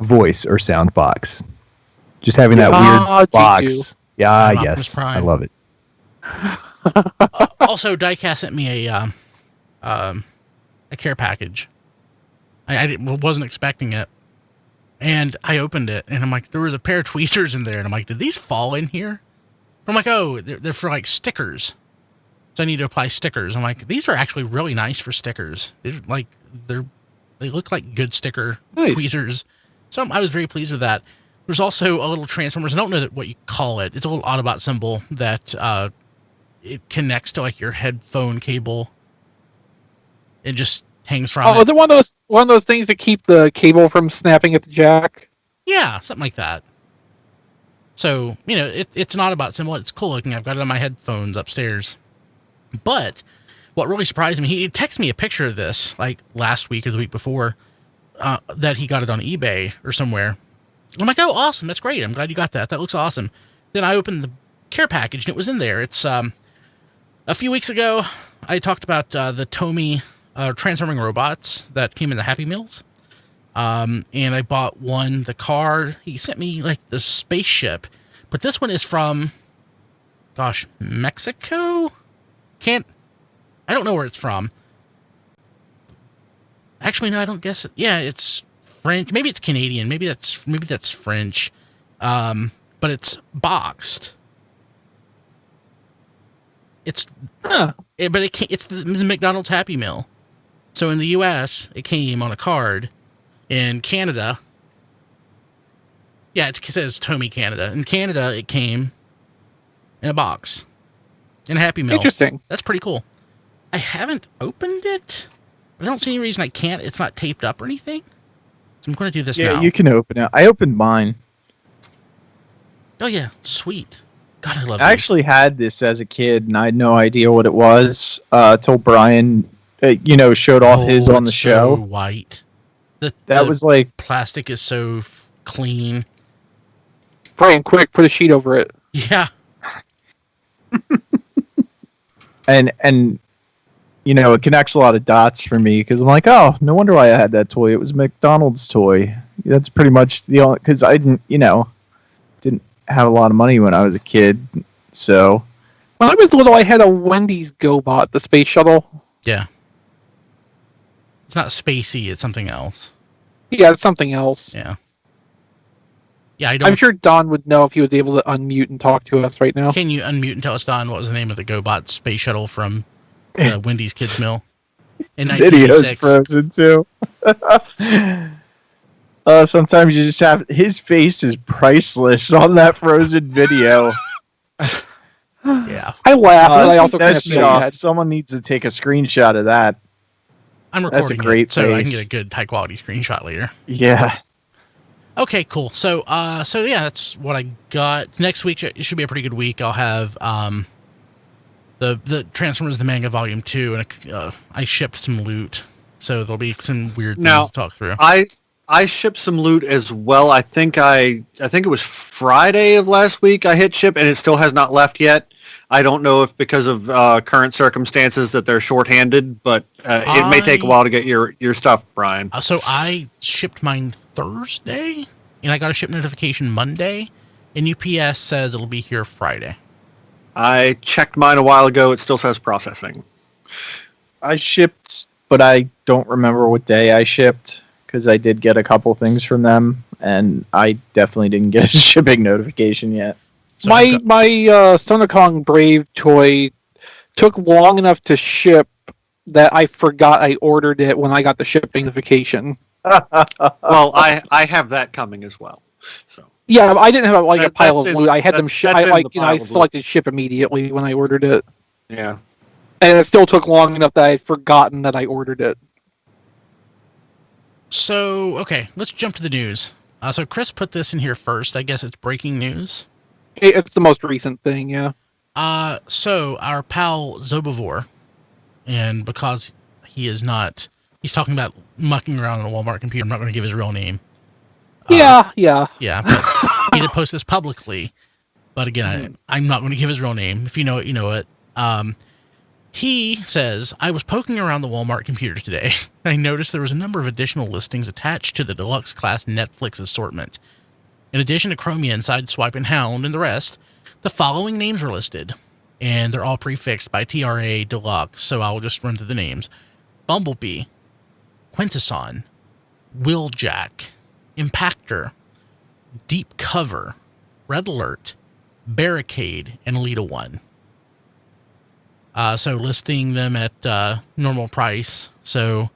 voice or sound box. Just having that weird G2. box. Yeah, I'm Optimus yes, Prime. I love it. Also, Diecast sent me a care package. Wasn't expecting it, and I opened it, and I'm like, there was a pair of tweezers in there, and I'm like, did these fall in here? I'm like, oh, they're for like stickers, so I need to apply stickers. I'm like, these are actually really nice for stickers. They look like good sticker tweezers, so I was very pleased with that. There's also a little Transformers. I don't know what you call it. It's a little Autobot symbol that it connects to like your headphone cable. It just hangs from it. Is it one of those things that keep the cable from snapping at the jack? Yeah, something like that. So, it's an Autobot symbol. It's cool looking. I've got it on my headphones upstairs. But what really surprised me, he texted me a picture of this like last week or the week before that he got it on eBay or somewhere. I'm like, oh, awesome. That's great. I'm glad you got that. That looks awesome. Then I opened the care package and it was in there. It's a few weeks ago, I talked about the Tomy transforming robots that came in the Happy Meals. And I bought the car. He sent me like the spaceship, but this one is from, Mexico? I don't know where it's from. Actually, no, I don't guess it. Yeah, it's French. Maybe it's Canadian. Maybe that's French. But it's boxed. It's the McDonald's Happy Meal. So in the U.S., it came on a card. In Canada, it says Tomy Canada. In Canada, it came in a box, in a Happy Meal. Interesting. That's pretty cool. I haven't opened it. I don't see any reason I can't. It's not taped up or anything. So I'm going to do this now. Yeah, you can open it. I opened mine. Oh, yeah. Sweet. God, I love I actually had this as a kid, and I had no idea what it was till Brian, showed off his on the show. So white. That was like... Plastic is so clean. Brian, quick, put a sheet over it. Yeah. and it connects a lot of dots for me because I'm like, oh, no wonder why I had that toy. It was a McDonald's toy. That's pretty much the only, because I didn't have a lot of money when I was a kid. So when I was little, I had a Wendy's GoBot, the space shuttle. Yeah. It's not spacey. It's something else. Yeah, it's something else. Yeah. Yeah, I'm sure Don would know if he was able to unmute and talk to us right now. Can you unmute and tell us, Don, what was the name of the GoBot space shuttle from the Wendy's Kids Meal in 1986? Video's frozen too. Sometimes you just have his face is priceless on that frozen video. Yeah, I laughed, but I also kind of feel someone needs to take a screenshot of that. I'm recording That's a great so I face. can get a good high quality screenshot later. Yeah. Okay, cool. So yeah, that's what I got. Next week it should be a pretty good week. I'll have the Transformers the Manga Volume 2, and I shipped some loot, so there'll be some weird things to talk through. I shipped some loot as well. I think it was Friday of last week I hit ship, and it still has not left yet. I don't know if because of current circumstances that they're shorthanded, but it may take a while to get your stuff, Brian. So I shipped mine Thursday, and I got a ship notification Monday, and UPS says it'll be here Friday. I checked mine a while ago. It still says processing. I shipped, but I don't remember what day I shipped because I did get a couple things from them, and I definitely didn't get a shipping notification yet. So my Sonokong Brave toy took long enough to ship that I forgot I ordered it when I got the shipping notification. Well, I have that coming as well. So yeah, I didn't have a pile of loot. I had them ship. I selected ship immediately when I ordered it. Yeah, and it still took long enough that I'd forgotten that I ordered it. So okay, let's jump to the news. So Chris put this in here first. I guess it's breaking news. It's the most recent thing, yeah. So our pal Zobivore, and because he's talking about mucking around on a Walmart computer. I'm not going to give his real name. Yeah. But he did post this publicly. But again, I'm not going to give his real name. If you know it, you know it. He says, I was poking around the Walmart computer today. I noticed there was a number of additional listings attached to the Deluxe class Netflix assortment. In addition to Chromia and Sideswipe and Hound and the rest, the following names are listed. And they're all prefixed by TRA Deluxe, so I'll just run through the names. Bumblebee, Quintesson, Wheeljack, Impactor, Deep Cover, Red Alert, Barricade, and Alita 1. So listing them at normal price. So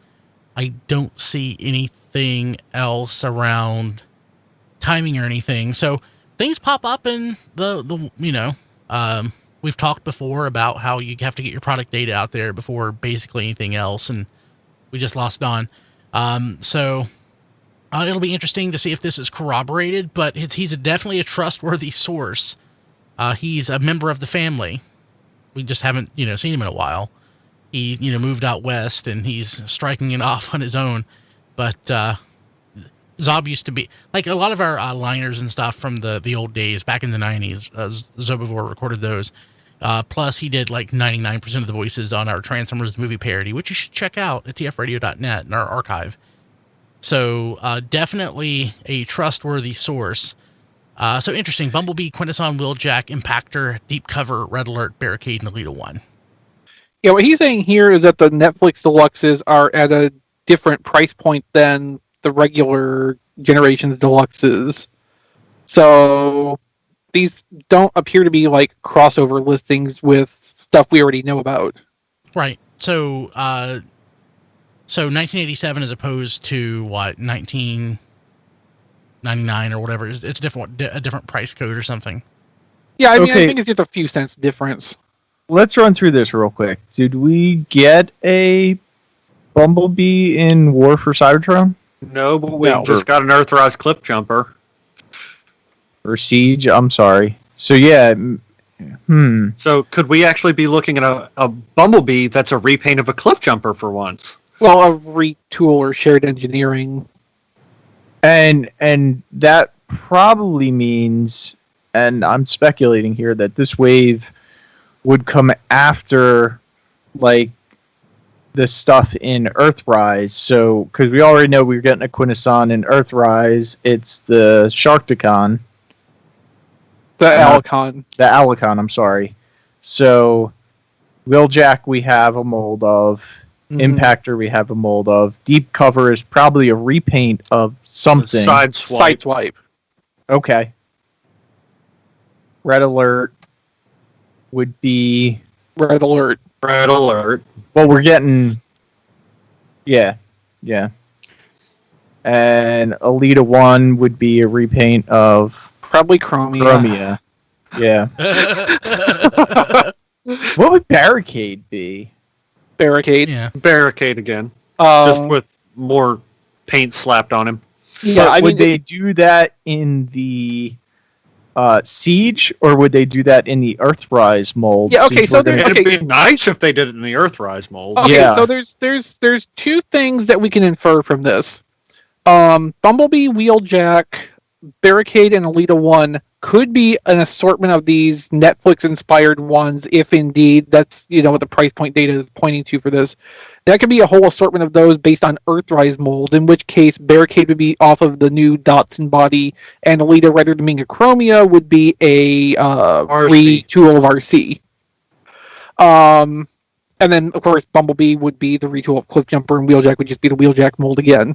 I don't see anything else around timing or anything. So things pop up in we've talked before about how you have to get your product data out there before basically anything else, and we just lost Don. So it'll be interesting to see if this is corroborated, but he's definitely a trustworthy source. He's a member of the family. We just haven't, seen him in a while. He, moved out west and he's striking it off on his own. But Zob used to be like a lot of our liners and stuff from the old days back in the 90s. Zobivore recorded those. Plus, he did like 99% of the voices on our Transformers the movie parody, which you should check out at tfradio.net in our archive. So definitely a trustworthy source. So interesting. Bumblebee, Quintesson, Wheeljack, Impactor, Deep Cover, Red Alert, Barricade, and Alita 1. Yeah, what he's saying here is that the Netflix Deluxes are at a different price point than the regular Generations Deluxes. So these don't appear to be like crossover listings with stuff we already know about. Right. So 1987 as opposed to what, 1999 or whatever. It's a different price code or something. Yeah, I think it's just a few cents difference. Let's run through this real quick. Did we get a Bumblebee in War for Cybertron? No, but we just got an Earthrise Clip Jumper. Or Siege? I'm sorry. So yeah. So could we actually be looking at a Bumblebee that's a repaint of a Cliff Jumper for once? Well, a retool or shared engineering. And that probably means, and I'm speculating here, that this wave would come after, like, the stuff in Earthrise. So, because we already know we're getting a Quintesson in Earthrise, it's the Sharkticon. The Alicon. The Alicon, I'm sorry. So, Wheeljack we have a mold of. Impactor we have a mold of. Deep Cover is probably a repaint of something. Sideswipe. Okay. Red Alert would be... Red Alert. Well, we're getting... Yeah. And Alita 1 would be a repaint of... Probably Chromia. Yeah. What would Barricade be? Barricade. Yeah. Barricade again. Just with more paint slapped on him. Yeah, would they do that in the Siege, or would they do that in the Earthrise mold? Yeah, okay, so it'd be nice if they did it in the Earthrise mold. Okay, yeah. So there's two things that we can infer from this. Bumblebee, Wheeljack, Barricade, and Alita 1 could be an assortment of these Netflix-inspired ones, if indeed that's, what the price point data is pointing to for this. That could be a whole assortment of those based on Earthrise mold, in which case Barricade would be off of the new Dotson body, and Alita, rather than being a Chromia, would be a retool of RC. And then, of course, Bumblebee would be the retool of Cliffjumper, and Wheeljack would just be the Wheeljack mold again.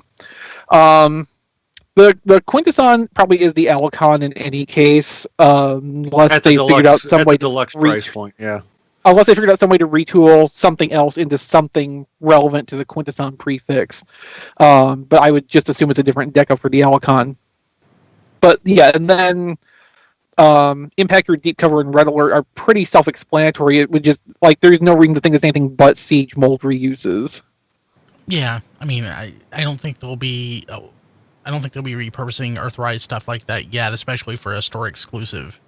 The Quintesson probably is the Alicon in any case, unless they figured out some way to deluxe price point. Yeah. Unless they figured out some way to retool something else into something relevant to the Quintesson prefix. But I would just assume it's a different deco for the Alicon. But yeah, and then Impactor, Deep Cover, and Red Alert are pretty self-explanatory. It would just, there's no reason to think it's anything but Siege mold reuses. Yeah, I mean, I don't think they'll be... I don't think they'll be repurposing Earthrise stuff like that yet, especially for a store exclusive.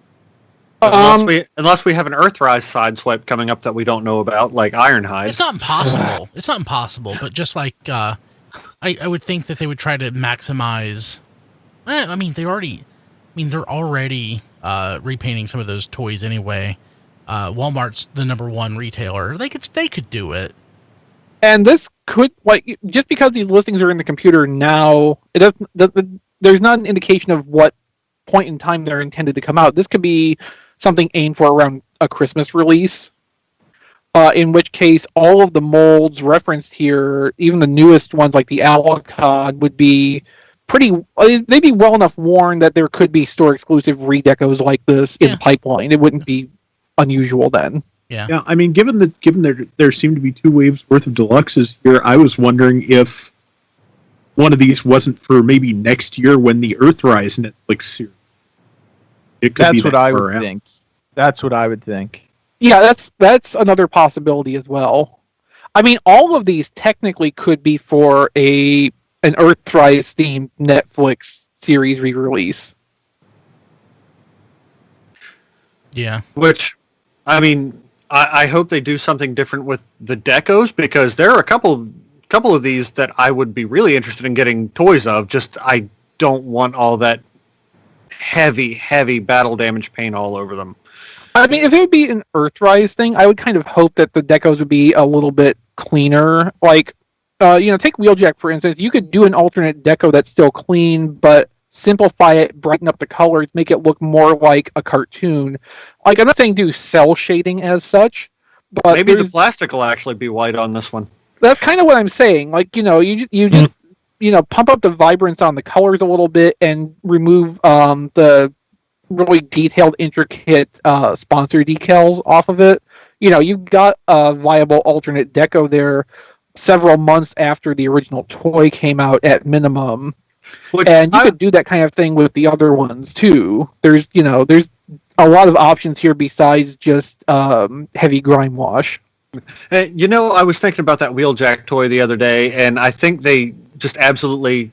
Unless we have an Earthrise sideswipe coming up that we don't know about, like Ironhide. It's not impossible. It's not impossible, but just like I would think that they would try to maximize. They're already repainting some of those toys anyway. Walmart's the #1 retailer. They could do it. And this could, like, just because these listings are in the computer now, it doesn't. There's not an indication of what point in time they're intended to come out. This could be something aimed for around a Christmas release. In which case, all of the molds referenced here, even the newest ones like the Alucard, would be they'd be well enough worn that there could be store exclusive redecos like this in the pipeline. It wouldn't be unusual then. Yeah. Yeah, I mean, given there seem to be 2 waves worth of deluxes here, I was wondering if one of these wasn't for maybe next year when the Earthrise Netflix series. It could That's be what that I far would out. think. That's what I would think. Yeah, that's another possibility as well. I mean, all of these technically could be for an Earthrise themed Netflix series re-release. Yeah. Which, I mean, I hope they do something different with the decos, because there are a couple of these that I would be really interested in getting toys of. Just I don't want all that heavy battle damage paint all over them. I mean, if it would be an Earthrise thing, I would kind of hope that the decos would be a little bit cleaner. Like, take Wheeljack, for instance. You could do an alternate deco that's still clean, but simplify it, brighten up the colors, make it look more like a cartoon. Like, I'm not saying do cell shading as such, but maybe the plastic will actually be white on this one. That's kind of what I'm saying. Like, you just pump up the vibrance on the colors a little bit and remove the really detailed, intricate sponsor decals off of it. You've got a viable alternate deco there several months after the original toy came out at minimum. And you could do that kind of thing with the other ones too. There's a lot of options here besides just heavy grime wash. Hey, I was thinking about that Wheeljack toy the other day, and I think they just absolutely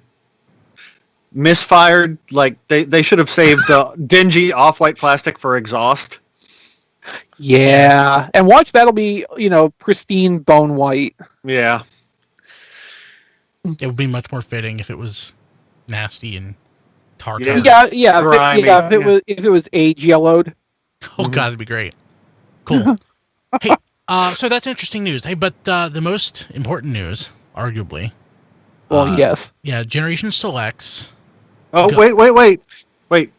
misfired. Like, they should have saved the dingy off-white plastic for exhaust. Yeah, and watch, that'll be, pristine bone white. Yeah. It would be much more fitting if it was nasty and tar. Yeah. If it was age yellowed. Oh god, that'd be great. Cool. Hey, so that's interesting news. Hey, but the most important news, arguably. Well, yes. Yeah, Generations Selects. Oh, wait.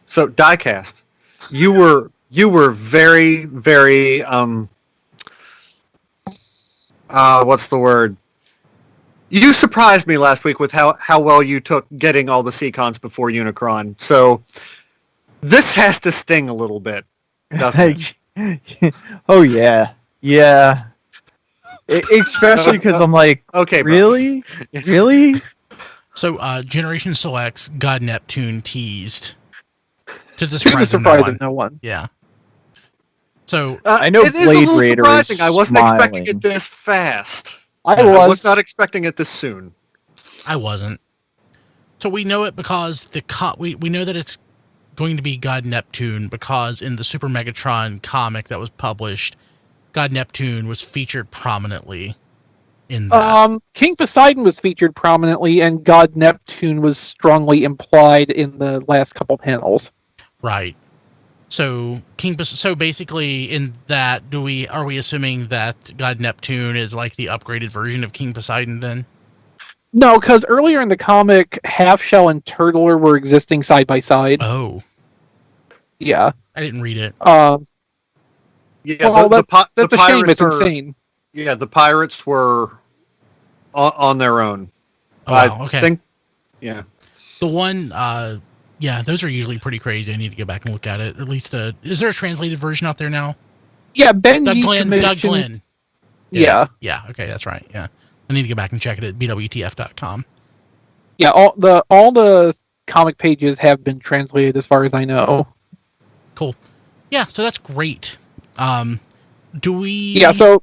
So Diecast, you were very, very what's the word? You surprised me last week with how well you took getting all the Seacons before Unicron. So this has to sting a little bit, doesn't it? Oh yeah. Especially because I'm like, okay, bro. really. So, Generation Selects God Neptune teased to the surprise surprise of no one. Yeah. So I know it is Blade a little Raider surprising. is I wasn't smiling. expecting it this fast. I was not expecting it this soon. I wasn't. So we know it because we know that it's going to be God Neptune because in the Super Megatron comic that was published, God Neptune was featured prominently in that. King Poseidon was featured prominently, and God Neptune was strongly implied in the last couple panels. Right. So so basically in that, are we assuming that God Neptune is like the upgraded version of King Poseidon then? No, because earlier in the comic, Half Shell and Turtler were existing side by side. Oh. Yeah. I didn't read it. Yeah, well, that's the a shame. It's pirates insane. Yeah, the pirates were on their own. Oh, wow. Okay. I think, yeah. The one, yeah, those are usually pretty crazy. I need to go back and look at it. At least, is there a translated version out there now? Yeah, Ben Doug Yee Glenn. commissioned- Yeah. Yeah. Yeah. Okay, that's right. Yeah, I need to go back and check it at bwtf.com. Yeah, all the comic pages have been translated as far as I know. Cool. Yeah, so that's great. Do we? Yeah, so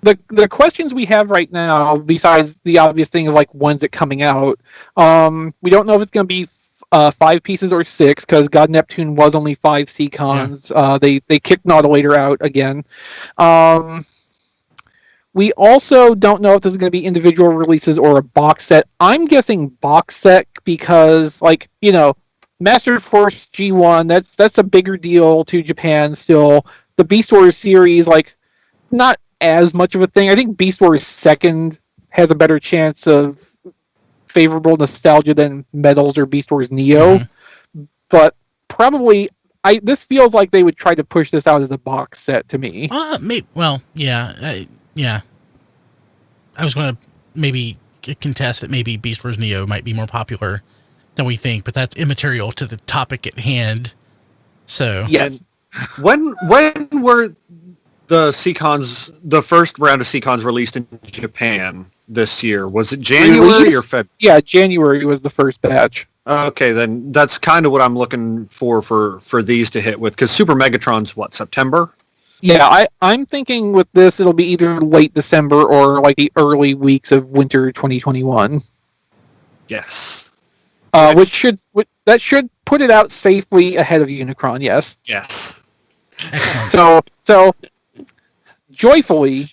the questions we have right now, besides the obvious thing of like when's it coming out, we don't know if it's going to be 5 pieces or 6 because God Neptune was only 5 Seacons. Yeah. They kicked Nautilator out again. We also don't know if this is going to be individual releases or a box set. I'm guessing box set because, like, Master Force G1, that's a bigger deal to Japan still. the Beast Wars series, like, not as much of a thing. I think Beast Wars 2nd has a better chance of favorable nostalgia than Metals or Beast Wars Neo. But probably, this feels like they would try to push this out as a box set to me. Maybe. Well, yeah, yeah. I was going to maybe contest that maybe Beast Wars Neo might be more popular than we think, but that's immaterial to the topic at hand. So yes. When were the Seacons, the first round of Seacons released in Japan this year? Was it January or February? Yeah, January was the first batch. Okay, then that's kind of what I'm looking for these to hit with, because Super Megatron's what, September? Yeah, I'm thinking with this it'll be either late December or like the early weeks of winter 2021. Yes. Which should put it out safely ahead of Unicron. Yes. Yes. excellent. So joyfully,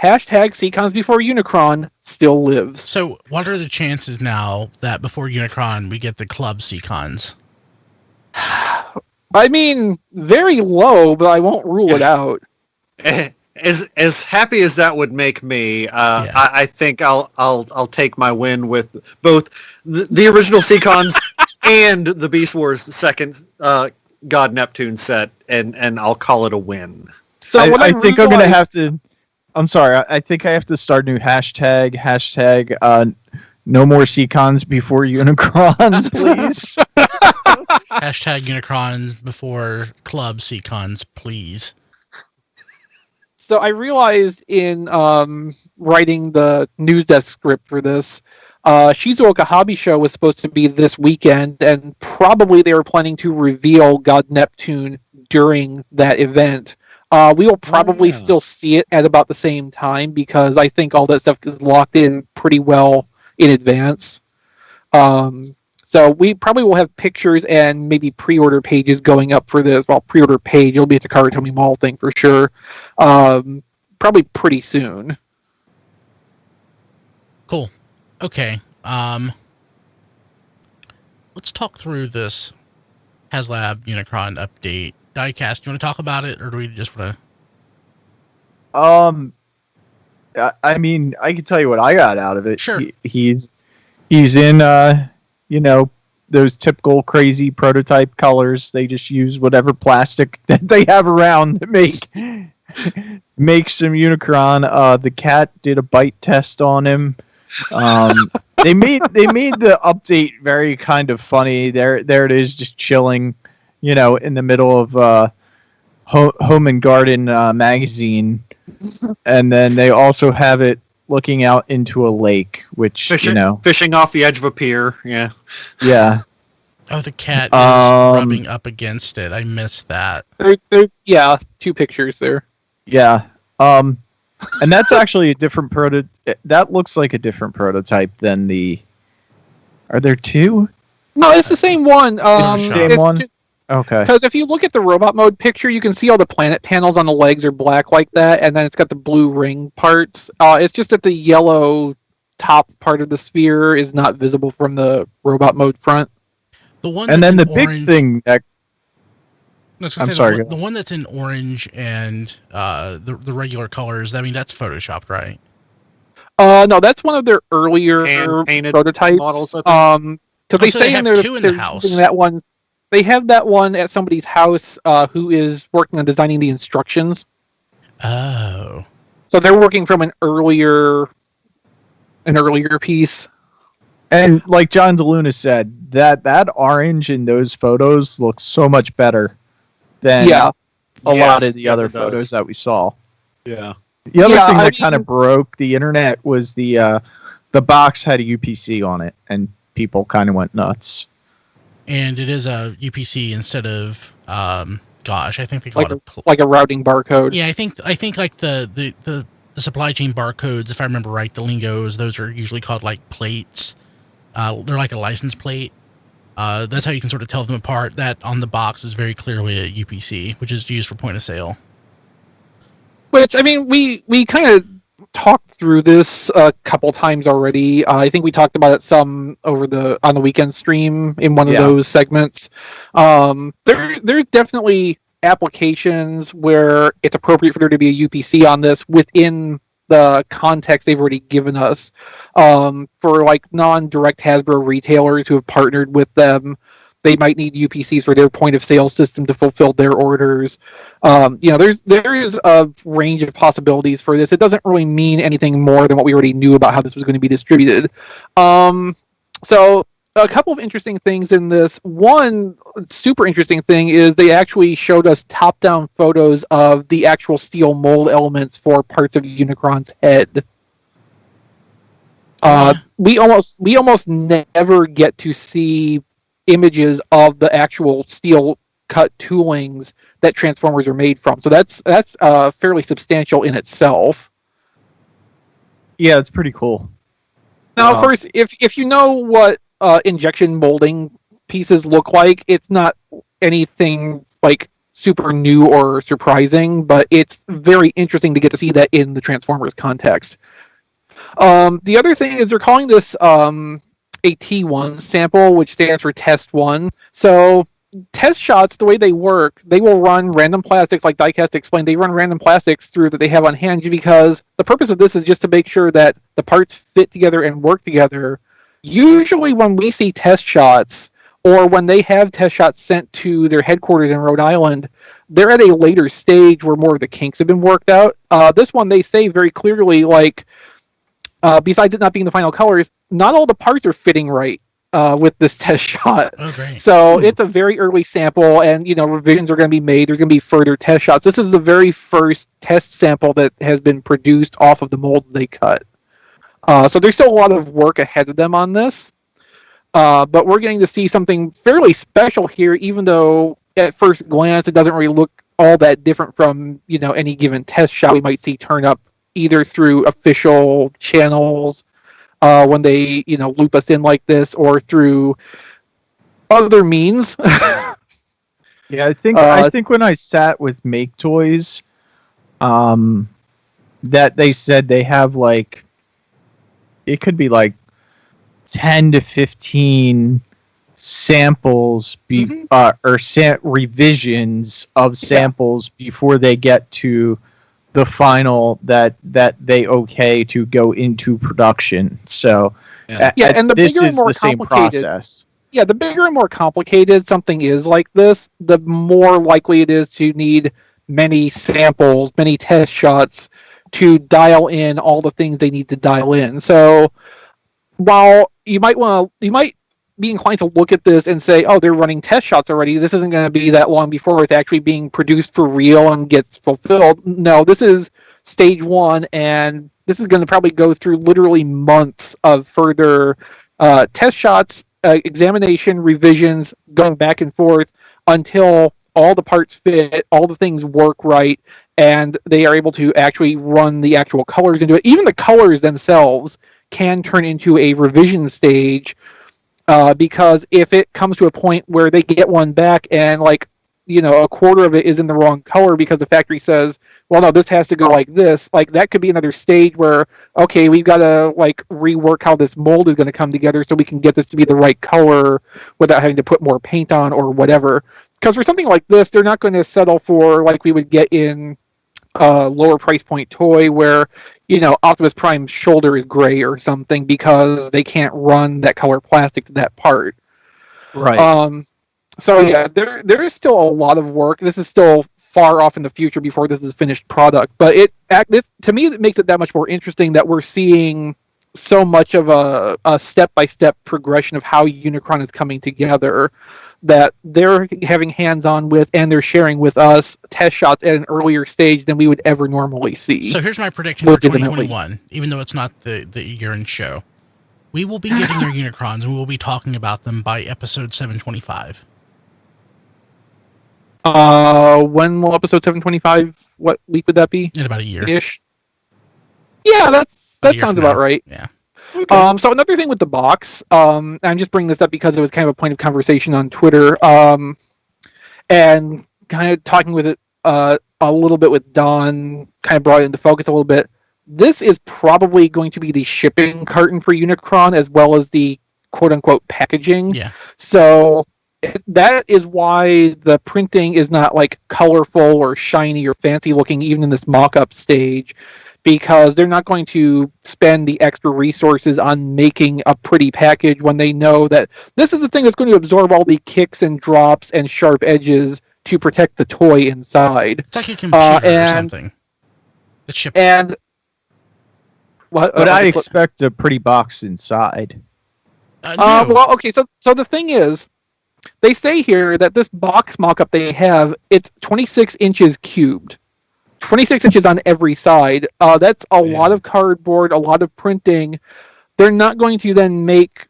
hashtag Seacons before Unicron still lives. So what are the chances now that before Unicron we get the Club Seacons? I mean, very low, but I won't rule it out. As happy as that would make me, I think I'll take my win with both the original Seacons and the Beast Wars 2nd God Neptune set, and I'll call it a win. So I think I'm gonna have to. I'm sorry. I think I have to start a new hashtag. No more Seacons before Unicrons, please. Hashtag Unicron before Club Seacons, please. So I realized in writing the news desk script for this, Shizuoka Hobby Show was supposed to be this weekend, and probably they were planning to reveal God Neptune during that event. We will probably still see it at about the same time, because I think all that stuff is locked in pretty well in advance. So we probably will have pictures and maybe pre-order pages going up for this. Well, pre-order page, it'll be a Takara Tomy Mall thing for sure. Probably pretty soon. Cool. Okay. Let's talk through this HasLab Unicron update. Diecast, you want to talk about it, or do we just want to? I mean, I can tell you what I got out of it. Sure. He's in, those typical crazy prototype colors. They just use whatever plastic that they have around to make some Unicron. The cat did a bite test on him. They made the update very kind of funny. There it is, just chilling, in the middle of Home and Garden magazine, and then they also have it looking out into a lake, which fishing off the edge of a pier. Yeah. Oh, the cat is rubbing up against it. I missed that. Yeah, 2 pictures there. Yeah. And that's actually a different that looks like a different prototype than the. Are there 2? No, it's the same one. It's the same one. Okay. Because if you look at the robot mode picture, you can see all the planet panels on the legs are black like that, and then it's got the blue ring parts. It's just that the yellow top part of the sphere is not visible from the robot mode front. The one, and then the orange, big thing. I'm sorry. The one that's in orange and the regular colors. I mean, that's photoshopped, right? No, that's one of their earlier painted prototypes. Models. Because they say in there 2 in the house. That one. They have that one at somebody's house who is working on designing the instructions. Oh. So they're working from an earlier piece. And like John DeLuna said, that orange in those photos looks so much better than a lot of the other photos that we saw. Yeah. The other thing that kind of broke the internet was the box had a UPC on it, and people kind of went nuts. And it is a UPC instead of, I think they call it like a routing barcode. Yeah, I think like the supply chain barcodes, if I remember right, the lingos, those are usually called like plates. They're like a license plate. That's how you can sort of tell them apart. That on the box is very clearly a UPC, which is used for point of sale. Which, I mean, we kind of talked through this a couple times already. I think we talked about it some on the weekend stream in one of those segments. There's definitely applications where it's appropriate for there to be a UPC on this within the context they've already given us. For like non-direct Hasbro retailers who have partnered with them, they might need UPCs for their point of sale system to fulfill their orders. There is a range of possibilities for this. It doesn't really mean anything more than what we already knew about how this was going to be distributed. So a couple of interesting things in this. One super interesting thing is they actually showed us top-down photos of the actual steel mold elements for parts of Unicron's head. We almost never get to see images of the actual steel cut toolings that Transformers are made from. So that's fairly substantial in itself. Yeah, it's pretty cool. Now, of course, if you know what injection molding pieces look like, it's not anything like super new or surprising, but it's very interesting to get to see that in the Transformers context. The other thing is they're calling this a T1 sample, which stands for Test 1. So test shots, the way they work, they will run random plastics, like Diecast explained. They run random plastics through that they have on hand because the purpose of this is just to make sure that the parts fit together and work together. Usually when we see test shots, or when they have test shots sent to their headquarters in Rhode Island, they're at a later stage where more of the kinks have been worked out. This one, they say very clearly, like, besides it not being the final colors, not all the parts are fitting right with this test shot. Oh, great. So it's a very early sample, and revisions are going to be made. There's going to be further test shots. This is the very first test sample that has been produced off of the mold they cut. So there's still a lot of work ahead of them on this. But we're getting to see something fairly special here, even though at first glance it doesn't really look all that different from any given test shot we might see turn up either through official channels when they loop us in like this, or through other means. Yeah, I think when I sat with Make Toys, that they said they have like, it could be like 10 to 15 samples revisions of samples before they get to the final that they okay to go into production. So and the this bigger and is more the same complicated process. Yeah, the bigger and more complicated something is like this, the more likely it is to need many samples, many test shots to dial in all the things they need to dial in. So while you might be inclined to look at this and say, oh, they're running test shots already, this isn't going to be that long before it's actually being produced for real and gets fulfilled. No, this is stage one, and this is going to probably go through literally months of further test shots, examination, revisions, going back and forth until all the parts fit, all the things work right, and they are able to actually run the actual colors into it. Even the colors themselves can turn into a revision stage, because if it comes to a point where they get one back and a quarter of it is in the wrong color because the factory says, well, no, this has to go like this, that could be another stage where, okay, we've got to rework how this mold is going to come together so we can get this to be the right color without having to put more paint on or whatever. Because for something like this, they're not going to settle for like we would get in lower price point toy where Optimus Prime's shoulder is gray or something because they can't run that color plastic to that part. Right. So yeah, there is still a lot of work. This is still far off in the future before this is a finished product. But to me, it makes it that much more interesting that we're seeing so much of a step-by-step progression of how Unicron is coming together, that they're having hands-on with and they're sharing with us test shots at an earlier stage than we would ever normally see. So here's my prediction for 2021, even though it's not the year-end show. We will be getting our Unicrons, and we will be talking about them by episode 725. When will episode 725, what week would that be? In about a year. Ish. Yeah, that sounds about right. Yeah. Okay. So another thing with the box, I'm just bringing this up because it was kind of a point of conversation on Twitter, and kind of talking with it a little bit with Don, kind of brought it into focus a little bit. This is probably going to be the shipping carton for Unicron as well as the quote-unquote packaging. Yeah. So that is why the printing is not like colorful or shiny or fancy looking, even in this mock-up stage, because they're not going to spend the extra resources on making a pretty package when they know that this is the thing that's going to absorb all the kicks and drops and sharp edges to protect the toy inside. It's like a computer or something. And but I expect a pretty box inside. No. Well, okay, so the thing is, they say here that this box mock-up they have, it's 26 inches cubed. 26 inches on every side. That's a lot of cardboard, a lot of printing. They're not going to then make,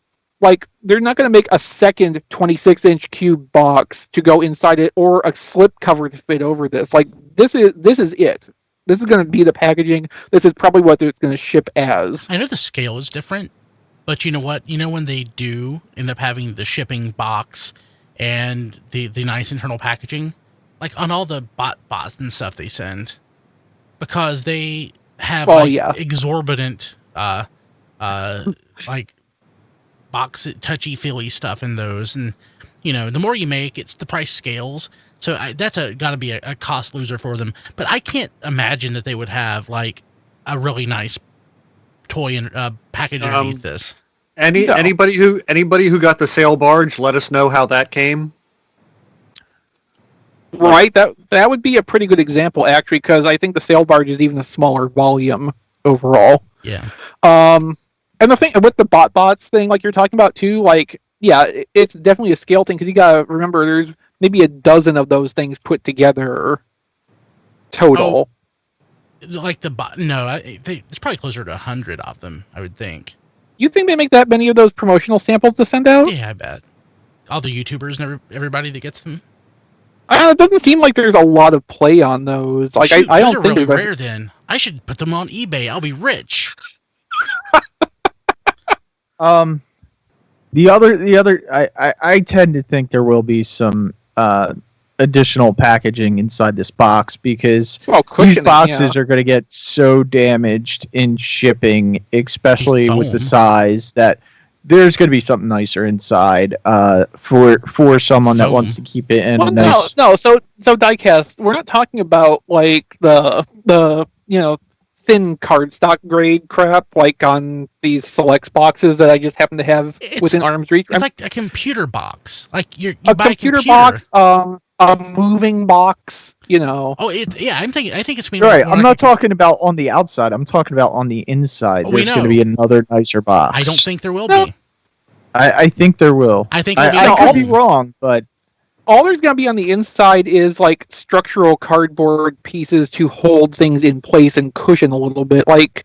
they're not going to make a second 26-inch cube box to go inside it, or a slip cover to fit over this. This is it. This is going to be the packaging. This is probably what it's going to ship as. I know the scale is different, but you know what? You know when they do end up having the shipping box and the nice internal packaging? Like on all the bots and stuff they send, because they have exorbitant like box touchy-feely stuff in those, and the more you make, it's the price scales. So that's got to be a cost loser for them. But I can't imagine that they would have like a really nice toy and package underneath this. Anybody who got the sail barge, let us know how that came. Right, that would be a pretty good example, actually, because I think the sail barge is even a smaller volume overall. Yeah. And the thing with the bots thing, like you're talking about too, it's definitely a scale thing, because you gotta remember there's maybe a dozen of those things put together total. Like the bot? No, it's probably closer to 100 of them, I would think. You think they make that many of those promotional samples to send out? Yeah, I bet. All the YouTubers and everybody that gets them. It doesn't seem like there's a lot of play on those. I don't those are think really rare. Then I should put them on eBay. I'll be rich. The other, I tend to think there will be some additional packaging inside this box, because these boxes are going to get so damaged in shipping, especially with the size, that there's going to be something nicer inside for someone that wants to keep it in a nice... No. So Diecast, we're not talking about like the thin cardstock grade crap like on these Selects boxes that I just happen to have within arm's reach. It's like a computer box. Like you a buy computer box, a moving box. Oh, I think it's right. I'm not talking about on the outside. I'm talking about on the inside. There's going to be another nicer box. I don't think there will be. I think there will. I think I could be wrong, but all there's going to be on the inside is like structural cardboard pieces to hold things in place and cushion a little bit. Like,